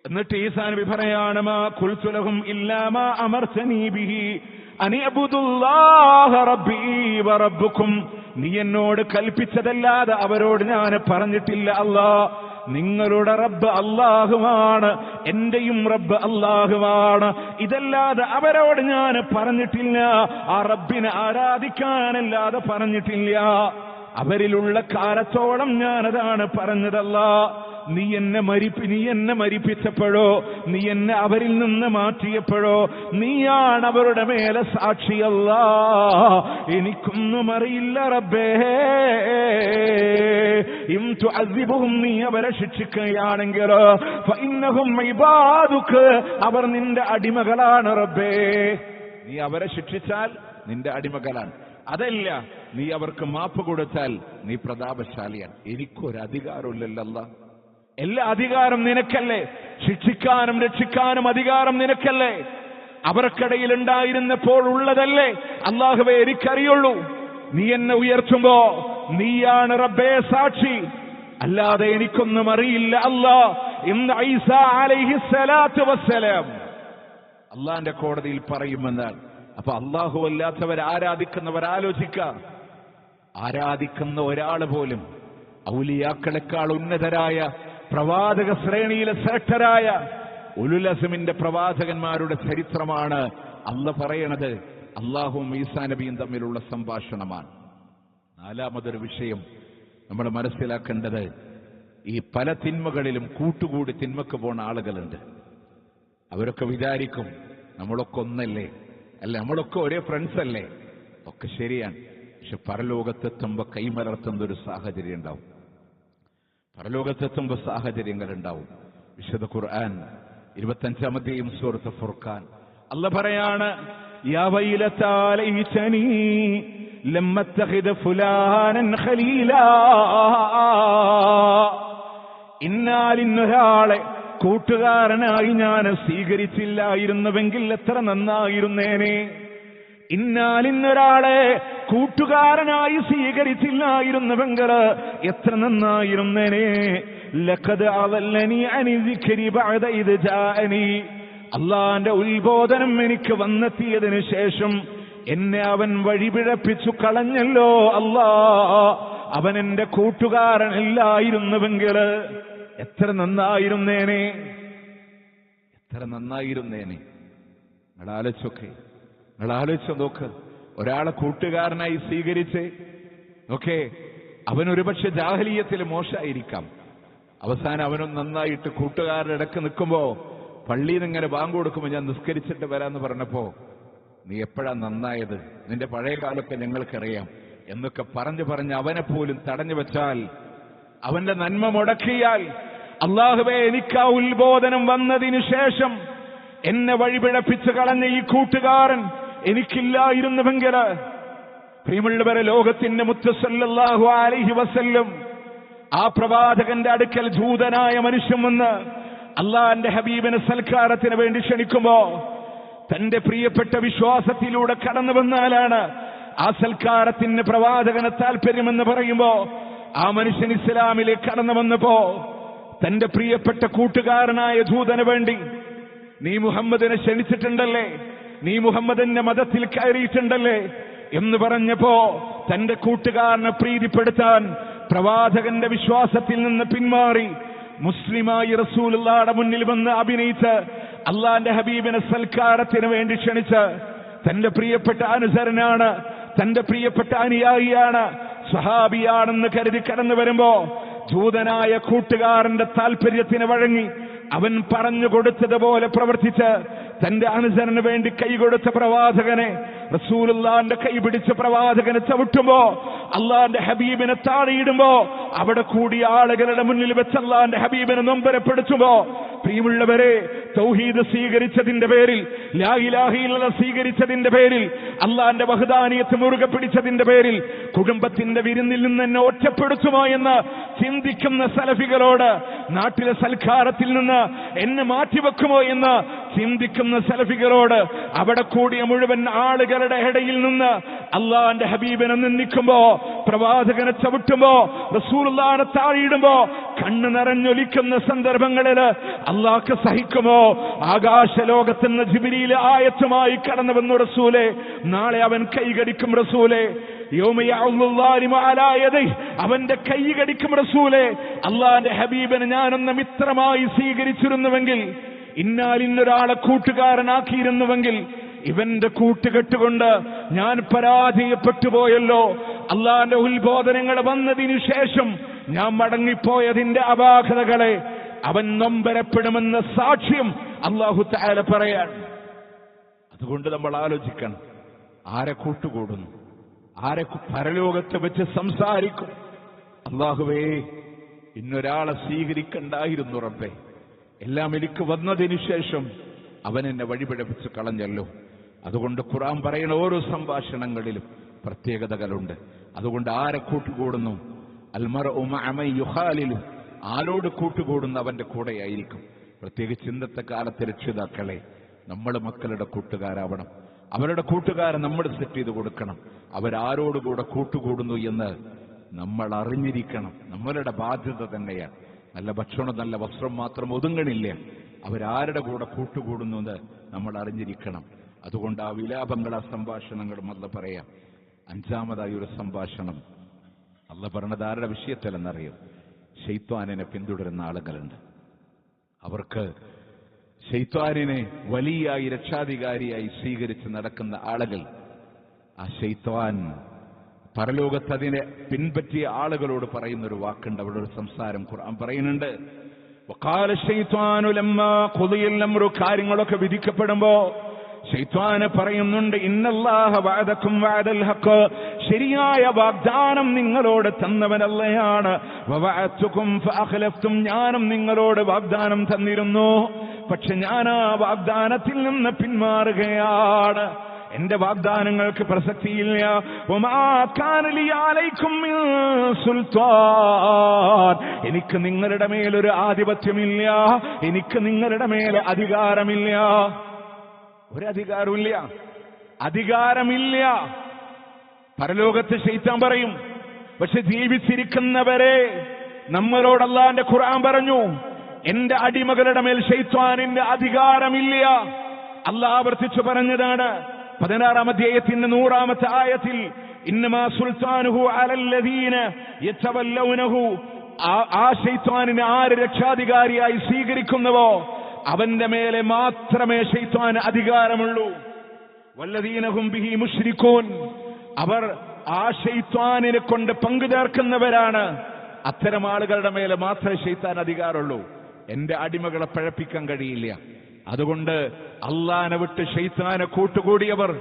Speaker 1: എന്നിട്ട് ഈസാ നബി പറയാണ്, മാ ഖുൽതു ലഹും ഇല്ലാ മാ അമർതനീ ബിഹി അൻ ഇഅ്ബുദുല്ലാഹ റബ്ബീ വ റബ്ബുക്കും, നീ എന്നോട് കൽപ്പിച്ചതല്ലാതെ അവരോട് ഞാൻ പറഞ്ഞിട്ടില്ല അല്ലാഹ്. നിങ്ങളുടെ റബ്ബ് അല്ലാഹുവാണ്, എന്റെയും റബ്ബ് അല്ലാഹുവാണ്, ഇതല്ലാതെ അവരോട് ഞാൻ പറഞ്ഞിട്ടില്ല. ആ റബ്ബിനെ ആരാധിക്കാനല്ലാതെ പറഞ്ഞിട്ടില്ല. അവരിലുള്ള കാലത്തോളം ഞാനതാണ് പറഞ്ഞതല്ല.
Speaker 2: നീ എന്നെ മരിപ്പിച്ചപ്പോഴോ, നീ എന്നെ അവരിൽ നിന്ന് മാറ്റിയപ്പോഴോ നീയാണ് അവരുടെ മേലെ സാക്ഷിയല്ലാ. എനിക്കൊന്നും അറിയില്ല റബ്ബേ. ഇൻ തുഅസിബുഹും, നീ അവരെ ശിക്ഷിക്കുകയാണെങ്കിൽ ഫഇന്നഹും ഇബാദുക, അവർ നിന്റെ അടിമകളാണ് റബ്ബേ. നീ അവരെ ശിക്ഷിച്ചാൽ നിന്റെ അടിമകളാണ്. അതല്ല, നീ അവർക്ക് മാപ്പ് കൊടുത്താൽ നീ പ്രതാപശാലിയാണ്. എനിക്കൊരധികാരമില്ലല്ലോ. എല്ലാ അധികാരം നിനക്കല്ലേ. ശിക്ഷിക്കാനും രക്ഷിക്കാനും അധികാരം നിനക്കല്ലേ. അവർക്കിടയിൽ ഉണ്ടായിരുന്നപ്പോൾ ഉള്ളതല്ലേ അല്ലാഹുവേ എനിക്കറിയുള്ളൂ. നീ എന്നെ ഉയർത്തുമ്പോ നീയാണ് റബ്ബേ സാക്ഷി, അല്ലാതെ എനിക്കൊന്നും അറിയില്ല അല്ലാ. ഇന്ന് ഈസാ അലൈഹിസ്സലാത്തു വസ്സലാം അള്ളാന്റെ കോടതിയിൽ പറയുമെന്നാണ്. അപ്പൊ അല്ലാഹു അല്ലാത്തവർ ആരാധിക്കുന്നവർ ആലോചിക്കാം. ആരാധിക്കുന്ന ഒരാൾ പോലും ഔലിയാക്കളെക്കാൾ ഉന്നതരായ പ്രവാചക ശ്രേണിയിലെ ശ്രേഷ്ഠരായ ഉലുൽ അസ്മിന്റെ പ്രവാചകന്മാരുടെ ചരിത്രമാണ് അല്ലാഹ് പറയണത്. അല്ലാഹുവും ഈസാ നബിയും തമ്മിലുള്ള സംഭാഷണമാണ്. നാലാമതൊരു വിഷയം നമ്മൾ മനസ്സിലാക്കേണ്ടത്, ഈ പല തിന്മകളിലും കൂട്ടുകൂടി തിന്മക്ക് പോണ ആളുകളുണ്ട്. അവരൊക്കെ വിചാരിക്കും നമ്മളൊക്കെ ഒന്നല്ലേ, അല്ല നമ്മളൊക്കെ ഒരേ ഫ്രണ്ട്സ് അല്ലേ. ഒക്കെ ശരിയാണ്. പക്ഷെ പരലോകത്തെത്തുമ്പോ കൈമലർത്തുന്ന ഒരു സാഹചര്യം ഉണ്ടാവും. പരലോകത്തെത്തുമ്പോ സാഹചര്യങ്ങൾ ഉണ്ടാവും. വിശുദ്ധ ഖുർആൻ 25-ാമത്തെയും സൂറത്ത് ഫുർഖാൻ അല്ലാഹ് പറയാണ്, യാ വൈലതാ ലൈതനി ലം അത്തഖിദ് ഫുലാനൻ ഖലീലാ. ഇന്നാലിന്നൊരാളെ കൂട്ടുകാരനായി ഞാൻ സ്വീകരിച്ചില്ലായിരുന്നുവെങ്കിൽ എത്ര നന്നായിരുന്നേനെ. ഇന്നാലിന്നൊരാളെ കൂട്ടുകാരനായി സ്വീകരിച്ചില്ലായിരുന്നുവെങ്കിൽ എത്ര നന്നായിരുന്നേനെ. ലഖദ് അദല്ലനി അനി ദിക്രി ബഅദ ഇദ് ജാഅനി. അല്ലാഹുവിന്റെ ഉത്ബോധനം എനിക്ക് വന്നെത്തിയതിനു ശേഷം എന്നെ അവൻ വഴിപിഴപ്പിച്ചു കളഞ്ഞല്ലോ അല്ലാ. അവൻ എന്റെ കൂട്ടുകാരനല്ലായിരുന്നുവെങ്കിൽ എത്ര നന്നായിരുന്നേനെ, എത്ര നന്നായിരുന്നേനെ. നിങ്ങൾ ആലോചിച്ച് നോക്ക്. ഒരാളെ കൂട്ടുകാരനായി സ്വീകരിച്ച് ഓക്കെ, അവനൊരു പക്ഷെ ജാഹലിയത്തിൽ മോശമായിരിക്കാം. അവസാനം അവനും നന്നായിട്ട് കൂട്ടുകാരുടെ ഇടക്ക് നിൽക്കുമ്പോ പള്ളിയിൽ നിന്ന് ഇങ്ങനെ ബാങ്ക് കൊടുക്കുമ്പോൾ ഞാൻ നിസ്കരിച്ചിട്ട് വരാന്ന് പറഞ്ഞപ്പോ, നീ എപ്പോഴാ നന്നായത്, നിന്റെ പഴയ കാലമൊക്കെ ഞങ്ങൾക്കറിയാം എന്നൊക്കെ പറഞ്ഞ് അവനെ പോലും തടഞ്ഞു വെച്ചാൽ, അവന്റെ നന്മ മുടക്കിയാൽ, അല്ലാഹുവേ എനിക്ക് ആ ഉത്ബോധനം വന്നതിന് ശേഷം എന്നെ വഴിപിഴപ്പിച്ച് കളഞ്ഞ ഈ കൂട്ടുകാരൻ എനിക്കില്ലായിരുന്നുവെങ്കിൽ, പ്രിയമുള്ളവരെ, ലോകത്തിന്റെ മുത്ത് സല്ലല്ലാഹു അലൈഹി വസല്ലം ആ പ്രവാചകന്റെ അടുക്കൽ ജൂതനായ മനുഷ്യൻ വന്ന് അള്ളാന്റെ ഹബീബിനെ സൽക്കാരത്തിന് വേണ്ടി ക്ഷണിക്കുമ്പോ തന്റെ പ്രിയപ്പെട്ട വിശ്വാസത്തിലൂടെ കടന്നു വന്നാലാണ് ആ സൽക്കാരത്തിന് പ്രവാചകന് താല്പര്യമെന്ന് പറയുമ്പോ ആ മനുഷ്യൻ ഇസ്ലാമിലേക്ക് കടന്നു വന്നപ്പോ തന്റെ പ്രിയപ്പെട്ട കൂട്ടുകാരനായ ജൂതന് വേണ്ടി, നീ മുഹമ്മദിനെ ക്ഷണിച്ചിട്ടുണ്ടല്ലേ, നീ മുഹമ്മദിന്റെ മതത്തിൽ കയറിയിട്ടുണ്ടല്ലേ എന്ന് പറഞ്ഞപ്പോ തന്റെ കൂട്ടുകാരനെ പ്രീതിപ്പെടുത്താൻ പ്രവാചകന്റെ വിശ്വാസത്തിൽ നിന്ന് പിന്മാറി മുസ്ലിമായി റസൂലുള്ളാഹിയുടെ മുന്നിൽ വന്ന് അഭിനയിച്ച് അള്ളാന്റെ ഹബീബിനെ സൽക്കാരത്തിന് വേണ്ടി ക്ഷണിച്ച് തന്റെ പ്രിയപ്പെട്ട അനുസരനാണ്, തന്റെ പ്രിയപ്പെട്ട അനുയായിയാണ്, സ്വഹാബിയാണെന്ന് കരുതി കടന്നു വരുമ്പോ ജൂതനായ കൂട്ടുകാരന്റെ താല്പര്യത്തിന് വഴങ്ങി അവൻ പറഞ്ഞു കൊടുത്തതുപോലെ പ്രവർത്തിച്ച് തന്റെ അനുസരണന് വേണ്ടി കൈകൊടുത്ത പ്രവാചകനെ, റസൂലുള്ളാഹിന്റെ കൈ പിടിച്ച പ്രവാചകനെ ചവിട്ടുമ്പോ, അള്ളാന്റെ ഹബീബിനെ താഴെയിടുമ്പോ, അവിടെ കൂടിയ ആളുകളുടെ മുന്നിൽ വെച്ച് അള്ളാന്റെ ഹബീബിനെ നൊമ്പരപ്പെടുത്തുമ്പോ, പ്രിയമുള്ളവരെ, തൗഹീദ് സ്വീകരിച്ചതിന്റെ പേരിൽ, ലാ ഇലാഹ ഇല്ലല്ലാഹ് സ്വീകരിച്ചതിന്റെ പേരിൽ, അള്ളാന്റെ വഹ്ദാനിയത്ത് മുറുകെ പിടിച്ചതിന്റെ പേരിൽ കുടുംബത്തിന്റെ വിരുന്നിൽ നിന്ന് എന്നെ ഒറ്റപ്പെടുത്തുമോ എന്ന് ചിന്തിക്കുന്ന സലഫികളോട്, നാട്ടിലെ സൽക്കാരത്തിൽ നിന്ന് എന്നെ മാറ്റിവെക്കുമോ എന്ന് ചിന്തിക്കുന്ന സലഫികളോട്, അവിടെ കൂടിയ മുഴുവൻ ആളുകളുടെ ഇടയിൽ നിന്ന് അള്ളാന്റെ ഹബീബിനെ നിന്ദിക്കുമ്പോ, പ്രവാചകനെ ചവിട്ടുമ്പോ, റസൂലുള്ളാഹിനെ താഴെയിടുമ്പോ കണ്ണ് നിറഞ്ഞൊലിക്കുന്ന സന്ദർഭങ്ങളിൽ അള്ളാഹ്ക്ക് സഹിക്കുമോ? ആകാശലോകത്തുനിന്ന് ജിബ്രീൽ ആയത്തുമായി കടന്നു വന്നു റസൂലേ, നാളെ അവൻ കൈകടിക്കും റസൂലേ, അവന്റെ കൈ കടിക്കും റസൂലേ. അള്ളാന്റെ ഹബീബിനെ ഞാനൊന്ന് മിത്രമായി സ്വീകരിച്ചിരുന്നുവെങ്കിൽ, ഇന്നാലിന്നൊരാളെ കൂട്ടുകാരനാക്കിയിരുന്നുവെങ്കിൽ, ഇവന്റെ കൂട്ടുകെട്ടുകൊണ്ട് ഞാൻ പരാജയപ്പെട്ടു പോയല്ലോ. അള്ളാന്റെ ഉത്ബോധനങ്ങൾ വന്നതിനു ശേഷം ഞാൻ മടങ്ങിപ്പോയതിന്റെ അപാകതകളെ അവൻ നൊമ്പരപ്പെടുമെന്ന സാക്ഷ്യം അല്ലാഹു തആല പറയാൻ. അതുകൊണ്ട് നമ്മൾ ആലോചിക്കണം, ആരെ കൂട്ടുകൂടുന്നു, ആരെ പരലോകത്തെ വെച്ച് സംസാരിക്കും. അല്ലാഹുവേ, ഇന്നൊരാളെ സ്വീകരിക്കണ്ടായിരുന്നു റബ്ബേ, എല്ലാം എനിക്ക് വന്നതിന് ശേഷം അവൻ എന്നെ വഴിപിഴപ്പിച്ച് കളഞ്ഞല്ലോ. അതുകൊണ്ട് ഖുർആൻ പറയുന്ന ഓരോ സംഭാഷണങ്ങളിലും പ്രത്യേകതകളുണ്ട്. അതുകൊണ്ട് ആരെ കൂട്ടുകൂടുന്നു, അൽമർഉ മഅ മൻ യുഖാലിലു, ആരോട് കൂട്ടുകൂടുന്ന അവന്റെ കൂടെയായിരിക്കും. പ്രത്യേകിച്ച് ഇന്നത്തെ കാലത്തെ രക്ഷിതാക്കളെ, നമ്മൾ മക്കളുടെ കൂട്ടുകാരാവണം. അവരുടെ കൂട്ടുകാരെ നമ്മൾ സെറ്റ് ചെയ്ത് കൊടുക്കണം. അവരാരോടുകൂടെ കൂട്ടുകൂടുന്നു എന്ന് നമ്മൾ അറിഞ്ഞിരിക്കണം. നമ്മളുടെ ബാധ്യത തന്നെയാണ്. നല്ല ഭക്ഷണം, നല്ല വസ്ത്രം മാത്രം ഒതുങ്ങണില്ല. അവരാരുടെ കൂടെ കൂട്ടുകൂടുന്നു എന്ന് നമ്മൾ അറിഞ്ഞിരിക്കണം. അതുകൊണ്ട് ആ വിലാപങ്ങൾ, ആ സംഭാഷണങ്ങളും അല്ല പറയാം. അഞ്ചാമതായി ഒരു സംഭാഷണം അല്ല പറഞ്ഞത് ആരുടെ വിഷയത്തിലെന്നറിയും? ശൈത്വാനിനെ പിന്തുടരുന്ന ആളുകളുണ്ട്. അവർക്ക് ശൈത്വാനിനെ വലിയായി രക്ഷാധികാരിയായി സ്വീകരിച്ച് നടക്കുന്ന ആളുകൾ, ആ ശൈത്വാൻ പരലോകത്ത് അതിനെ പിൻപറ്റിയ ആളുകളോട് പറയുന്നൊരു വാക്കുണ്ട്. അവിടെ ഒരു സംസാരം ഖുർആൻ പറയുന്നുണ്ട്. വഖാല ശൈത്വാനു ലമ്മാ ഖുദിയൽ അംറു, കാര്യങ്ങളൊക്കെ വിധിക്കപ്പെടുമ്പോ ശൈത്വാന് പറയുന്നുണ്ട്, ഇന്നല്ലാഹ വഅദകും വഅദൽ ഹഖ്, ശരിയായ വാഗ്ദാനം നിങ്ങളോട് തന്നവനല്ലയാണ്. വവഅതുകും ഫഅഖ്ലഫ്തും, ഞാനും നിങ്ങളോട് വാഗ്ദാനം തന്നിരുന്നു, പക്ഷെ ഞാൻ ആ വാഗ്ദാനത്തിൽ നിന്ന് പിന്മാറുകയാണ്. എന്റെ വാഗ്ദാനങ്ങൾക്ക് പ്രസക്തിയില്ല. വമാ കാന ലി അലൈക്കും മിൻ സുൽത്താൻ, എനിക്ക് നിങ്ങളുടെ മേലൊരു ആധിപത്യമില്ല, എനിക്ക് നിങ്ങളുടെ മേൽ അധികാരമില്ല. ഒരധികാരമില്ല, അധികാരമില്ല. പരലോകത്ത് ശൈത്താൻ പറയും. പക്ഷെ ജീവിച്ചിരിക്കുന്നവരെ നമ്മളോട് അല്ലാഹുവിന്റെ ഖുർആൻ പറഞ്ഞു, എന്റെ അടിമകളുടെ മേൽ ശൈത്താനിന്റെ അധികാരമില്ല. അല്ലാഹ് ആവർത്തിച്ചു പറഞ്ഞതാണ് 16-ാം അധ്യായത്തിന്റെ 100-ാമത്തെ ആയത്തിൽ, ഇന്നമാ സുൽത്താനുഹു അലല്ലദീന യതവല്ലൗനഹു, ആ ശൈത്താനിനെ ആര് രക്ഷാധികാരിയായി സ്വീകരിക്കുന്നുവോ അവന്റെ മേലെ മാത്രമേ ശൈത്താന് അധികാരമുള്ളൂ. വല്ലദീനഹും ബിഹി മുശ്രികൂൻ, അവർ ആ ശൈത്താനിനെ കൊണ്ട് പങ്കു ചേർക്കുന്നവരാണ്. അത്തരം ആളുകളുടെ മേലെ മാത്രമേ ശൈത്താൻ അധികാരമുള്ളൂ. എന്റെ അടിമകളെ പഴപ്പിക്കാൻ കഴിയില്ല. അതുകൊണ്ട് അള്ളാനെ വിട്ട് ശൈത്താനെ കൂട്ടുകൂടിയവർ,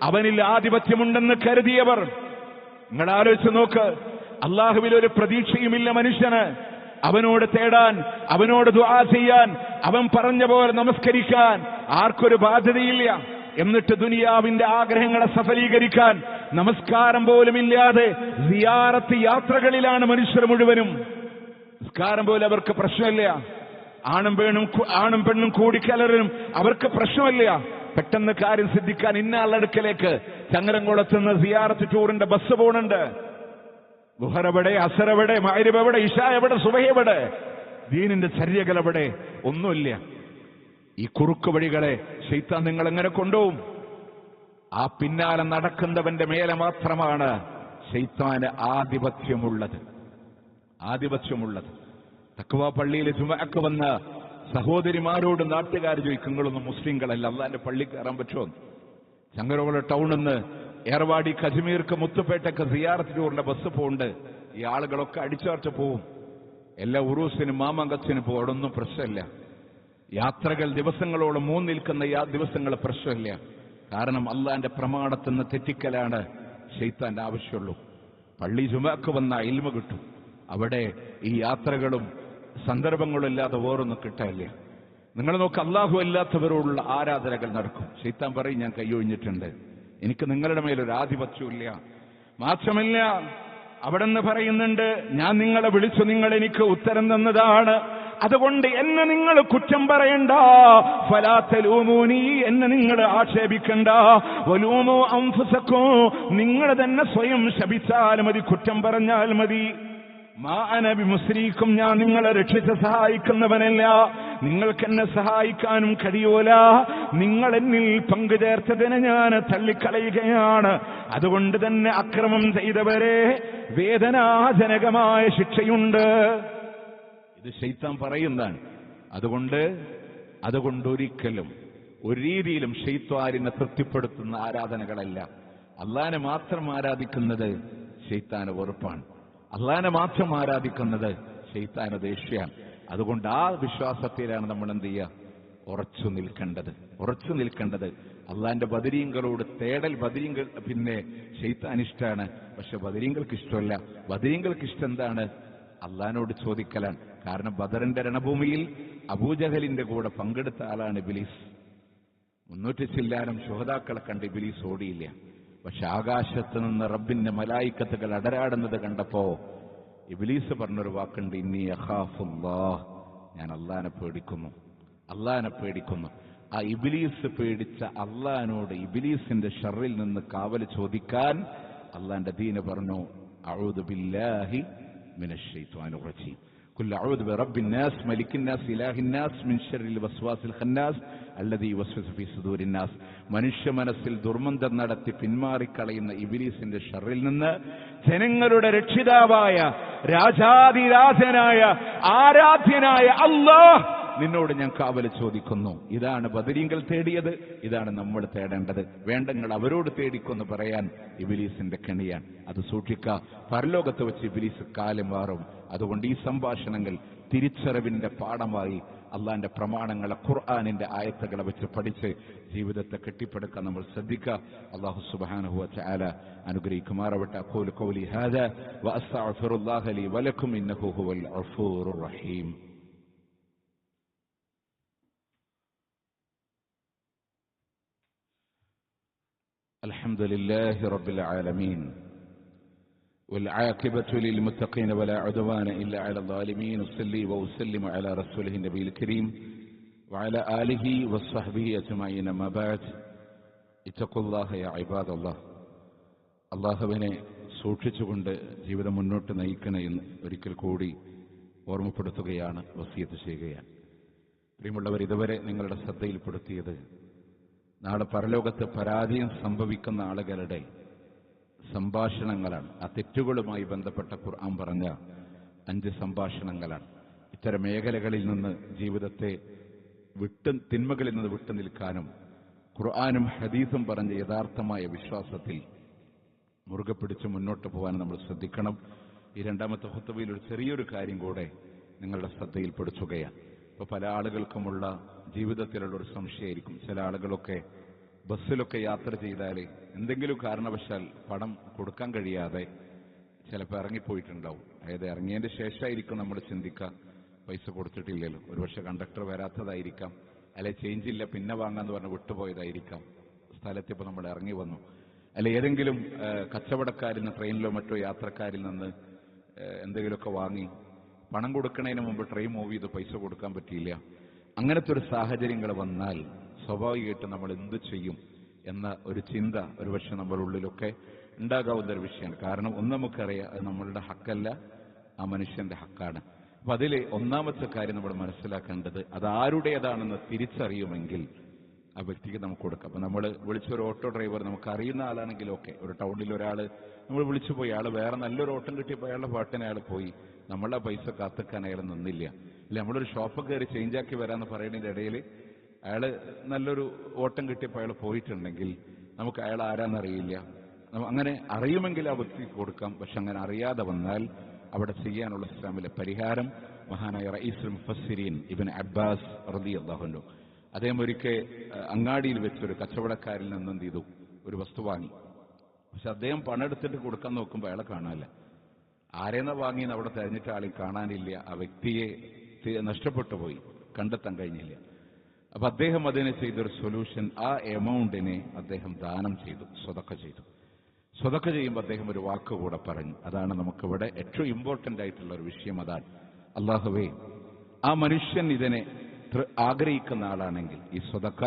Speaker 2: അവനിൽ ആധിപത്യമുണ്ടെന്ന് കരുതിയവർ, നിങ്ങൾ ആലോചിച്ച് നോക്ക്. അള്ളാഹുവിൽ ഒരു പ്രതീക്ഷയുമില്ല മനുഷ്യന്. അവനോട് തേടാൻ, അവനോട് ദുആ ചെയ്യാൻ, അവൻ പറഞ്ഞ പോലെ നമസ്കരിക്കാൻ ആർക്കൊരു ബാധ്യതയില്ല. എന്നിട്ട് ദുനിയാവിന്റെ ആഗ്രഹങ്ങളെ സഫലീകരിക്കാൻ നമസ്കാരം പോലും ഇല്ലാതെ സിയാറത്ത് യാത്രകളിലാണ് മനുഷ്യർ മുഴുവനും. നിസ്കാരം പോലും അവർക്ക് പ്രശ്നമില്ല. ആണും പെണ്ണും കൂടിക്കലരനും അവർക്ക് പ്രശ്നമില്ല. പെട്ടെന്ന് കാര്യം സിദ്ധിക്കാൻ ഇന്ന ആളടുക്കലേക്ക് ചങ്ങരംകുളത്തുനിന്ന് സിയാറത്ത് ടൂറിന്റെ ബസ് പോകുന്നുണ്ട്. ദുഹറെവിടെ, അസറെവിടെ, മഗ്രിബ് എവിടെ, ഇശാ എവിടെ, സുബഹി എവിടെ, ദീനിന്റെ ചര്യകൾ എവിടെ? ഒന്നുമില്ല. ഈ കുറുക്ക് വഴികളെ ശൈത്താൻ നിങ്ങൾ എങ്ങനെ കൊണ്ടുപോകും? ആ പിന്നാലെ നടക്കുന്നവന്റെ മേലെ മാത്രമാണ് ശൈത്താന് ആധിപത്യമുള്ളത്. തഖ്വ പള്ളിയിൽ ജുമഅക്ക് വന്ന സഹോദരിമാരോട് നാട്ടുകാർ ചോദിക്കും, നിങ്ങളൊന്നും മുസ്ലിങ്ങളല്ല, അള്ളാന്റെ പള്ളി കയറാൻ പറ്റുമോ? ചങ്ങരോള ടൗണിൽ നിന്ന് ഏർവാടി, കശ്മീർക്ക്, മുത്തുപേട്ടക്ക് സിയാറത്ത് ടൂറിന്റെ ബസ് പോകുന്നുണ്ട്. ഈ ആളുകളൊക്കെ അടിച്ചാർച്ച പോവും. എല്ലാ ഉറൂസിനും മാമങ്കത്തിനും പോകും. അവിടെ ഒന്നും പ്രശ്നമില്ല. യാത്രകൾ ദിവസങ്ങളോളം നിൽക്കുന്ന ദിവസങ്ങൾ പ്രശ്നമില്ല. കാരണം അള്ളാന്റെ പ്രമാണത്തിൽ നിന്ന് തെറ്റിക്കലാണ് ശൈത്താന്റെ ആവശ്യമുള്ളൂ. പള്ളി ജുമഅക്ക് വന്ന ഇൽമ കിട്ടും. അവിടെ ഈ യാത്രകളും സന്ദർഭങ്ങളും ഇല്ലാതെ വേറൊന്നും കിട്ടാനില്ല. നിങ്ങൾ നോക്ക്, അള്ളാഹു അല്ലാത്തവരോടുള്ള ആരാധനകൾ നടക്കും. ശൈത്താൻ പറയും, ഞാൻ കൈയൊഴിഞ്ഞിട്ടുണ്ട്, എനിക്ക് നിങ്ങളുടെ മേലൊരു ആധിപത്യമില്ല. മാത്രമല്ല അവിടെ നിന്ന് പറയുന്നുണ്ട്, ഞാൻ നിങ്ങളെ വിളിച്ചു, നിങ്ങൾ എനിക്ക് ഉത്തരം തന്നതാണ്, അതുകൊണ്ട് എന്നെ നിങ്ങൾ കുറ്റം പറയണ്ട. ഫലാ തലൂമൂനി, എന്നെ നിങ്ങൾ ആക്ഷേപിക്കണ്ട. വലൂമു അൻഫുസക്കും, നിങ്ങൾ തന്നെ സ്വയം ശപിച്ചാൽ മതി, കുറ്റം പറഞ്ഞാൽ മതി. മാ അന ബിമുസ്രീക്കും, ഞാൻ നിങ്ങളെ രക്ഷിച്ച് സഹായിക്കുന്നവനല്ല, നിങ്ങൾക്ക് എന്നെ സഹായിക്കാനും കഴിയൂല. നിങ്ങൾ എന്നിൽ പങ്കുചേർത്തതിനെ ഞാൻ തള്ളിക്കളയുകയാണ്. അതുകൊണ്ട് തന്നെ അക്രമം ചെയ്തവരെ വേദനാജനകമായ ശിക്ഷയുണ്ട്. ഇത് ശൈത്താൻ പറയുന്നതാണ്. അതുകൊണ്ട് ഒരിക്കലും ഒരു രീതിയിലും ശൈത്വാനിനെ തൃപ്തിപ്പെടുത്തുന്ന ആരാധനകളല്ല. അള്ളാനെ മാത്രം ആരാധിക്കുന്നത് ശൈത്താന് വെറുപ്പാണ്.
Speaker 1: അള്ളാനെ മാത്രം ആരാധിക്കുന്നത് ശൈത്താന് ദേഷ്യാണ്. അതുകൊണ്ട് ആ വിശ്വാസത്തിലാണ് നമ്മൾ എന്ത് ചെയ്യുക? ഉറച്ചു നിൽക്കേണ്ടത്. അള്ളാന്റെ ബദരീങ്ങളോട് തേടൽ, ബദരീങ്ങൾ പിന്നെ ശൈത്താനിഷ്ടാണ്, പക്ഷെ ബദരീങ്ങൾക്ക് ഇഷ്ടമല്ല. ബദരീങ്ങൾക്ക് ഇഷ്ടം എന്താണ്? അള്ളഹാനോട് ചോദിക്കലാണ്. കാരണം ബദറിന്റെ രണഭൂമിയിൽ അബൂജഹലിന്റെ കൂടെ പങ്കെടുത്ത ആളാണ് ഇബ്ലീസ്. 300 ചില്ലാനം ശുഹദാക്കളെ കണ്ട് ഇബ്ലീസ് ഓടിയില്ല. പക്ഷെ ആകാശത്ത് നിന്ന് റബ്ബിന്റെ മലായിക്കത്തുകൾ അടരാടുന്നത് കണ്ടപ്പോ ഇബ്ലീസ് പറഞ്ഞൊരു വാക്കുണ്ട്, ഇന്നി അഖാഫുല്ലാഹ്, ഞാൻ അള്ളാനെ പേടിക്കുന്നു. ആ ഇബ്ലീസ് പേടിച്ച അള്ളാനോട് ഇബ്ലീസിന്റെ ഷർറിൽ നിന്ന് കാവൽ ചോദിക്കാൻ അള്ളാന്റെ ദീന് പറഞ്ഞു, അഊദു ബില്ലാഹി മിനശ് ശൈത്വാനിർ റജീം, ഖുൽ അഊദു ബിറബ്ബിൻ നാസ് മലിക്കിൻ നാസ് ഇലാഹിൻ നാസ് മിൻ ശർറിൽ വസ്വാസിൽ ഖന്നാസ് അല്ലദീ യുവസ്വിസു ഫീ സുദൂരിൻ നാസ്. മനുഷ്യ മനസ്സിൽ ദുർമന്തം നടത്തി പിന്മാറിക്കളയുന്ന ഇബ്ലീസിന്റെ ഷർറിൽ നിന്ന് ജനങ്ങളുടെ രക്ഷിതാവായ രാജാതിരാജനായ ആരാധ്യനായ അല്ലാഹ് നിന്നോട് ഞാൻ കാവൽ ചോദിക്കുന്നു. ഇതാണ് ബദരീങ്ങൾ തേടിയത്, ഇതാണ് നമ്മൾ തേടേണ്ടത്. വേണ്ടങ്ങൾ അവരോട് തേടിക്കൊന്ന് പറയാൻ ഇബ്ലീസിന്റെ കെണിയാണ്. അത് സൂക്ഷിക്കുക. പരലോകത്ത് വെച്ച് ഇബ്ലീസ് കാലം മാറും. അതുകൊണ്ട് ഈ സംഭാഷണങ്ങൾ തിരിച്ചറിവിന്റെ പാഠമായി അള്ളാന്റെ പ്രമാണങ്ങളെ, ഖുർആനിന്റെ ആയത്തുകളെ വെച്ച് പഠിച്ച് ജീവിതത്തെ കെട്ടിപ്പടുക്കാൻ നമ്മൾ ശ്രദ്ധിക്കുക. അല്ലാഹു സുബ്ഹാനഹു വ തആല അനുഗ്രഹിക്കുമാറാവട്ടെ. അഖൂലു ഖൗലി ഹാദാ വഅസ്തഗ്ഫിറുല്ലാഹ ലി വലക്കും ഇന്നഹു ഹുവൽ ഗഫൂറുർ റഹീം. الحمد لله رب العالمين والعاقبة للمتقين ولا عدوان إلا على الظالمين. أصلي وأسلم على رسوله النبي الكريم وعلى آله وصحبه أجمعين. ما بعد اتقوا الله يا عباد الله. അള്ളാഹുവിനെ സൂക്ഷിച്ചുകൊണ്ട് ജീവിതം മുന്നോട്ട് നയിക്കണമെന്ന് ഒരിക്കൽ കൂടി ഓർമ്മപ്പെടുത്തുകയാണ്, വസിയത്ത് ചെയ്യുകയാണ്. പ്രിയമുള്ളവർ, ഇതുവരെ നിങ്ങളുടെ ശ്രദ്ധയിൽപ്പെടുത്തിയത് നാളെ പരലോകത്ത് പരാജയം സംഭവിക്കുന്ന ആളുകളുടെ സംഭാഷണങ്ങളാണ്. ആ തെറ്റുകളുമായി ബന്ധപ്പെട്ട ഖുർആൻ പറഞ്ഞ 5 സംഭാഷണങ്ങളാണ്. ഇത്തരം മേഖലകളിൽ നിന്ന് ജീവിതത്തെ തിന്മകളിൽ നിന്ന് വിട്ടുനിൽക്കാനും ഖുർആനും ഹദീസും പറഞ്ഞ യഥാർത്ഥമായ വിശ്വാസത്തിൽ മുറുകെ പിടിച്ച് മുന്നോട്ട് പോകാൻ നമ്മൾ ശ്രദ്ധിക്കണം. ഈ രണ്ടാമത്തെ ഖുത്ബയിൽ ഒരു ചെറിയൊരു കാര്യം കൂടെ നിങ്ങളുടെ ശ്രദ്ധയിൽപ്പെടുത്തുകയാണ്. ഇപ്പോൾ പല ആളുകൾക്കുമുള്ള ജീവിതത്തിലുള്ള ഒരു സംശയമായിരിക്കും. ചില ആളുകളൊക്കെ ബസ്സിലൊക്കെ യാത്ര ചെയ്താൽ എന്തെങ്കിലും കാരണവശാൽ പണം കൊടുക്കാൻ കഴിയാതെ ചിലപ്പോൾ ഇറങ്ങിപ്പോയിട്ടുണ്ടാവും. അതായത് ഇറങ്ങിയതിന്റെ ശേഷമായിരിക്കും നമ്മൾ ചിന്തിക്കുക പൈസ കൊടുത്തിട്ടില്ലല്ലോ, ഒരുപക്ഷെ കണ്ടക്ടർ വരാത്തതായിരിക്കാം, അല്ലെ ചേഞ്ച് ഇല്ല പിന്നെ വാങ്ങാന്ന് പറഞ്ഞ് വിട്ടുപോയതായിരിക്കാം, സ്ഥലത്തിപ്പോൾ നമ്മൾ ഇറങ്ങി വന്നു, അല്ലെ ഏതെങ്കിലും കച്ചവടക്കാരിൽ നിന്ന് ട്രെയിനിലോ മറ്റോ യാത്രക്കാരിൽ നിന്ന് എന്തെങ്കിലുമൊക്കെ വാങ്ങി പണം കൊടുക്കുന്നതിന് മുമ്പ് ട്രെയിൻ മൂവ് ചെയ്ത് പൈസ കൊടുക്കാൻ പറ്റിയില്ല. അങ്ങനത്തെ ഒരു സാഹചര്യങ്ങൾ വന്നാൽ സ്വാഭാവികമായിട്ട് നമ്മൾ എന്ത് ചെയ്യും എന്ന ഒരു ചിന്ത ഒരുപക്ഷെ നമ്മുടെ ഉള്ളിലൊക്കെ ഉണ്ടാകാവുന്ന ഒരു വിഷയമാണ്. കാരണം ഒന്ന് നമുക്കറിയാം, അത് നമ്മളുടെ ഹക്കല്ല, ആ മനുഷ്യന്റെ ഹക്കാണ്. അപ്പൊ അതിൽ ഒന്നാമത്തെ കാര്യം നമ്മൾ മനസ്സിലാക്കേണ്ടത്, അത് ആരുടേതാണെന്ന് തിരിച്ചറിയുമെങ്കിൽ ആ വ്യക്തിക്ക് നമുക്ക് കൊടുക്കാം. അപ്പൊ നമ്മൾ വിളിച്ചൊരു ഓട്ടോ ഡ്രൈവർ നമുക്ക് അറിയുന്ന ആളാണെങ്കിലും ഒക്കെ, ഒരു ടൗണിൽ ഒരാൾ നമ്മൾ വിളിച്ചു പോയി, അയാൾ വേറെ നല്ലൊരു ഓട്ടം കിട്ടിയപ്പോൾ അയാളുടെ പാട്ടിന് അയാൾ പോയി, നമ്മളെ പൈസ കാത്തിക്കാൻ അയാൾ നിന്നില്ല. ഇല്ല, നമ്മളൊരു ഷോപ്പ് കയറി ചേഞ്ചാക്കി വരാമെന്ന് പറയുന്നതിന്റെ ഇടയിൽ അയാൾ നല്ലൊരു ഓട്ടം കിട്ടിയപ്പോൾ അയാൾ പോയിട്ടുണ്ടെങ്കിൽ നമുക്ക് അയാൾ ആരാന്നറിയില്ല. അങ്ങനെ അറിയുമെങ്കിൽ ആ വ്യക്തിക്ക് കൊടുക്കാം. പക്ഷെ അങ്ങനെ അറിയാതെ വന്നാൽ അവിടെ ചെയ്യാനുള്ള ഇസ്ലാമിലെ പരിഹാരം മഹാനായ റഈസുൽ മുഫസ്സിരീൻ ഇബ്നു അബ്ബാസ് റളിയല്ലാഹു അൻഹു അദ്ദേഹം ഒരിക്കൽ അങ്ങാടിയിൽ വെച്ചൊരു കച്ചവടക്കാരിൽ നിന്ന് എന്ത് ചെയ്തു, ഒരു വസ്തു വാങ്ങി. പക്ഷെ അദ്ദേഹം പണം എടുത്തിട്ട് കൊടുക്കാൻ നോക്കുമ്പോൾ അയാളെ കാണാനില്ല. ആരെന്നാ വാങ്ങിയെന്ന് അവിടെ തെരഞ്ഞിട്ട് ആളെ കാണാനില്ല. ആ വ്യക്തിയെ നഷ്ടപ്പെട്ടു പോയി, കണ്ടെത്താൻ കഴിഞ്ഞില്ല. അപ്പൊ അദ്ദേഹം അതിനെ ചെയ്തൊരു സൊല്യൂഷൻ, ആ എമൗണ്ടിനെ അദ്ദേഹം ദാനം ചെയ്തു, സ്വതക്ക ചെയ്തു. സ്വതക്ക ചെയ്യുമ്പോൾ അദ്ദേഹം ഒരു വാക്ക് കൂടെ പറഞ്ഞു. അതാണ് നമുക്കിവിടെ ഏറ്റവും ഇമ്പോർട്ടന്റ് ആയിട്ടുള്ള ഒരു വിഷയം. അതാണ്, അല്ലാഹുവേ, ആ മനുഷ്യൻ ഇതിനെ ആഗ്രഹിക്കുന്ന ആളാണെങ്കിൽ, ഈ സ്വതക്ക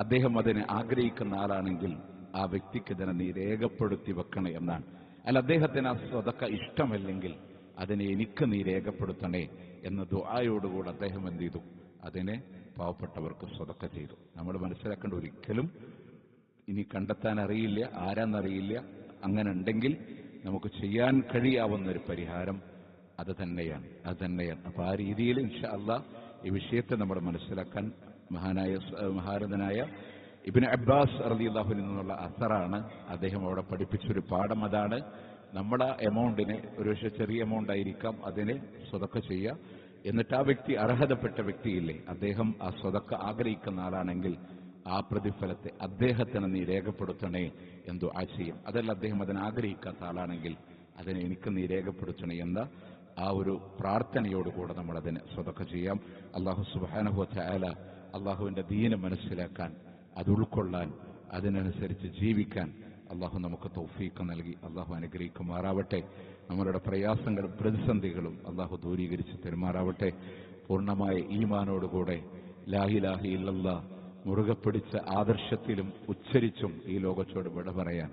Speaker 1: അദ്ദേഹം അതിനെ ആഗ്രഹിക്കുന്ന ആളാണെങ്കിൽ ആ വ്യക്തിക്ക് ഇതിനെ നീ രേഖപ്പെടുത്തി വെക്കണേ എന്നാണ്. അല്ല, അദ്ദേഹത്തിന് ആ സ്വതക്ക ഇഷ്ടമല്ലെങ്കിൽ അതിനെ എനിക്ക് നീ രേഖപ്പെടുത്തണേ എന്ന ദുആയോടുകൂടെ അദ്ദേഹം എന്ത് ചെയ്തു, അതിനെ പാവപ്പെട്ടവർക്ക് സ്വതക്ക ചെയ്തു. നമ്മൾ മനസ്സിലാക്കേണ്ട, ഒരിക്കലും ഇനി കണ്ടെത്താൻ അറിയില്ല, ആരാന്നറിയില്ല, അങ്ങനെ ഉണ്ടെങ്കിൽ നമുക്ക് ചെയ്യാൻ കഴിയാവുന്നൊരു പരിഹാരം അത് തന്നെയാണ്. അപ്പൊ ആ രീതിയിൽ ഇൻഷാ അല്ലാഹ് ഈ വിഷയത്തെ നമ്മൾ മനസ്സിലാക്കാൻ മഹാരഥനായ ഇബ്നു അബ്ബാസ് റളിയല്ലാഹു അൻഹു നിന്നുള്ള അസറാണ്. അദ്ദേഹം അവിടെ പഠിപ്പിച്ചൊരു പാഠം അതാണ്. നമ്മുടെ എമൗണ്ടിന് ഒരുപക്ഷെ ചെറിയ എമൗണ്ട് ആയിരിക്കാം, അതിന് സ്വതക്ക ചെയ്യുക. എന്നിട്ട് ആ വ്യക്തി, അർഹതപ്പെട്ട വ്യക്തിയില്ലേ, അദ്ദേഹം ആ സ്വതക്ക ആഗ്രഹിക്കുന്ന ആളാണെങ്കിൽ ആ പ്രതിഫലത്തെ അദ്ദേഹത്തിന് നീ രേഖപ്പെടുത്തണേ എന്ന് ദുആ ചെയ്യും. അതല്ല അദ്ദേഹം അതിന് ആഗ്രഹിക്കാത്ത ആളാണെങ്കിൽ അതിനെ എനിക്ക് നീ രേഖപ്പെടുത്തണേ എന്ന ആ ഒരു പ്രാർത്ഥനയോടുകൂടെ നമ്മൾ അതിന് സ്വതക്ക ചെയ്യാം. അല്ലാഹു സുബ്ഹാനഹു വ തആല അള്ളാഹുവിന്റെ ദീന മനസ്സിലാക്കാൻ, അത് ഉൾക്കൊള്ളാൻ, അതിനനുസരിച്ച് ജീവിക്കാൻ അള്ളാഹു നമുക്ക് തൗഫീഖ് നൽകി അള്ളാഹു അനുഗ്രഹിക്കുമാറാവട്ടെ. നമ്മളുടെ പ്രയാസങ്ങളും പ്രതിസന്ധികളും അള്ളാഹു ദൂരീകരിച്ച് പെരുമാറാവട്ടെ. പൂർണ്ണമായ ഈമാനോടുകൂടെ ലാ ഇലാഹ ഇല്ലല്ലാഹ് മുറുകെ പിടിച്ച ആദർശത്തിലും ഉച്ചരിച്ചും ഈ ലോകത്തോട് വിട പറയാൻ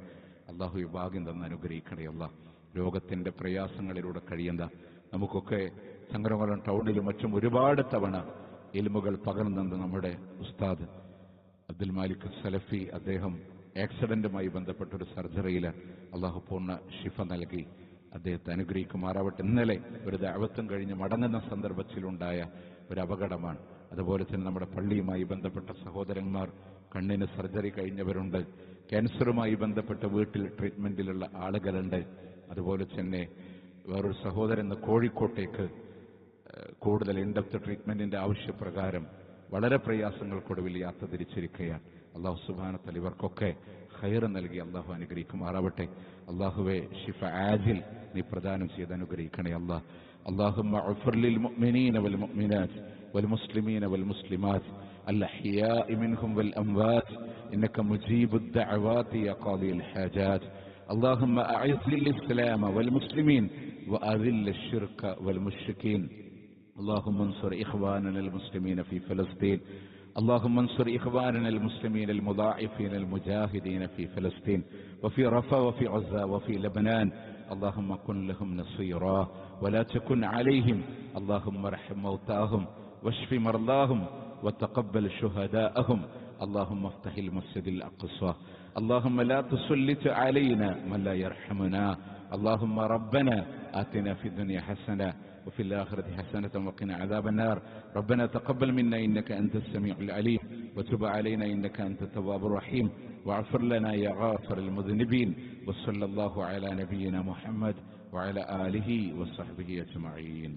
Speaker 1: അള്ളാഹു ഈ ഭാഗ്യം തന്ന് അനുഗ്രഹിക്കണേ. അല്ലാഹ് ലോകത്തിന്റെ പ്രയാസങ്ങളിലൂടെ കഴിയുന്ന നമുക്കൊക്കെ ചങ്ങരംകുളം ടൗണിലും മറ്റും ഒരുപാട് തവണ ഇൽമുകൾ പകർന്നെന്ന് നമ്മുടെ ഉസ്താദ് അബ്ദുൽ മാലിക് സലഫി, അദ്ദേഹം ആക്സിഡന്റുമായി ബന്ധപ്പെട്ടൊരു സർജറിയിൽ അള്ളാഹു പൂർണ്ണ ഷിഫ നൽകി അദ്ദേഹത്തെ അനുഗ്രഹിക്കുമാറാവട്ടെ. ഇന്നലെ ഒരു ദഅവത്തും കഴിഞ്ഞ് മടങ്ങുന്ന സന്ദർഭത്തിലുണ്ടായ ഒരു അപകടമാണ്. അതുപോലെ തന്നെ നമ്മുടെ പള്ളിയുമായി ബന്ധപ്പെട്ട സഹോദരന്മാർ, കണ്ണിന് സർജറി കഴിഞ്ഞവരുണ്ട്, ക്യാൻസറുമായി ബന്ധപ്പെട്ട വീട്ടിൽ ട്രീറ്റ്മെന്റിലുള്ള ആളുകളുണ്ട്. അതുപോലെ തന്നെ വേറൊരു സഹോദരൻ കോഴിക്കോട്ടേക്ക് കൂടുതൽ ഇൻഡെപ്ത് ട്രീറ്റ്മെന്റിന്റെ ആവശ്യപ്രകാരം വളരെ പ്രയാസങ്ങൾക്കൊടുവിൽ യാത്ര തിരിച്ചിരിക്കുകയാണ്. അള്ളാഹു സുബ്ഹാനഹു വ തആല ഇവർക്കൊക്കെ ഖൈർ നൽകി അള്ളാഹു അനുഗ്രഹിക്കുമാറാവട്ടെ. അള്ളാഹുവെ ഷിഫ ആജിൽ നീ പ്രദാനം ചെയ്ത് അനുഗ്രഹിക്കണേ. اللهم اغفر للمؤمنين والمؤمنات والمسلمين والمسلمات الأحياء منهم والأموات إنك مجيب الدعوات يا قاضي الحاجات. اللهم أعز الإسلام والمسلمين وأذل الشرك والمشركين. اللهم انصر إخواننا المسلمين في فلسطين. اللهم انصر إخواننا المسلمين المضاعفين المجاهدين في فلسطين وفي رفح وفي غزة وفي لبنان. اللهم كن لهم نصيرا ولا تكن عليهم. اللهم ارحم موتاهم واشف مرضاهم وتقبل شهداءهم. اللهم افتح المسجد الأقصى. اللهم لا تسلط علينا من لا يرحمنا. اللهم ربنا آتنا في الدنيا حسنة وفي الآخرة حسنة وقنا عذاب النار. ربنا تقبل منا إنك أنت السميع العليم وتب علينا إنك أنت التواب الرحيم واغفر لنا يا غافر المذنبين. وصلى الله على نبينا محمد وعلى آله وصحبه أجمعين.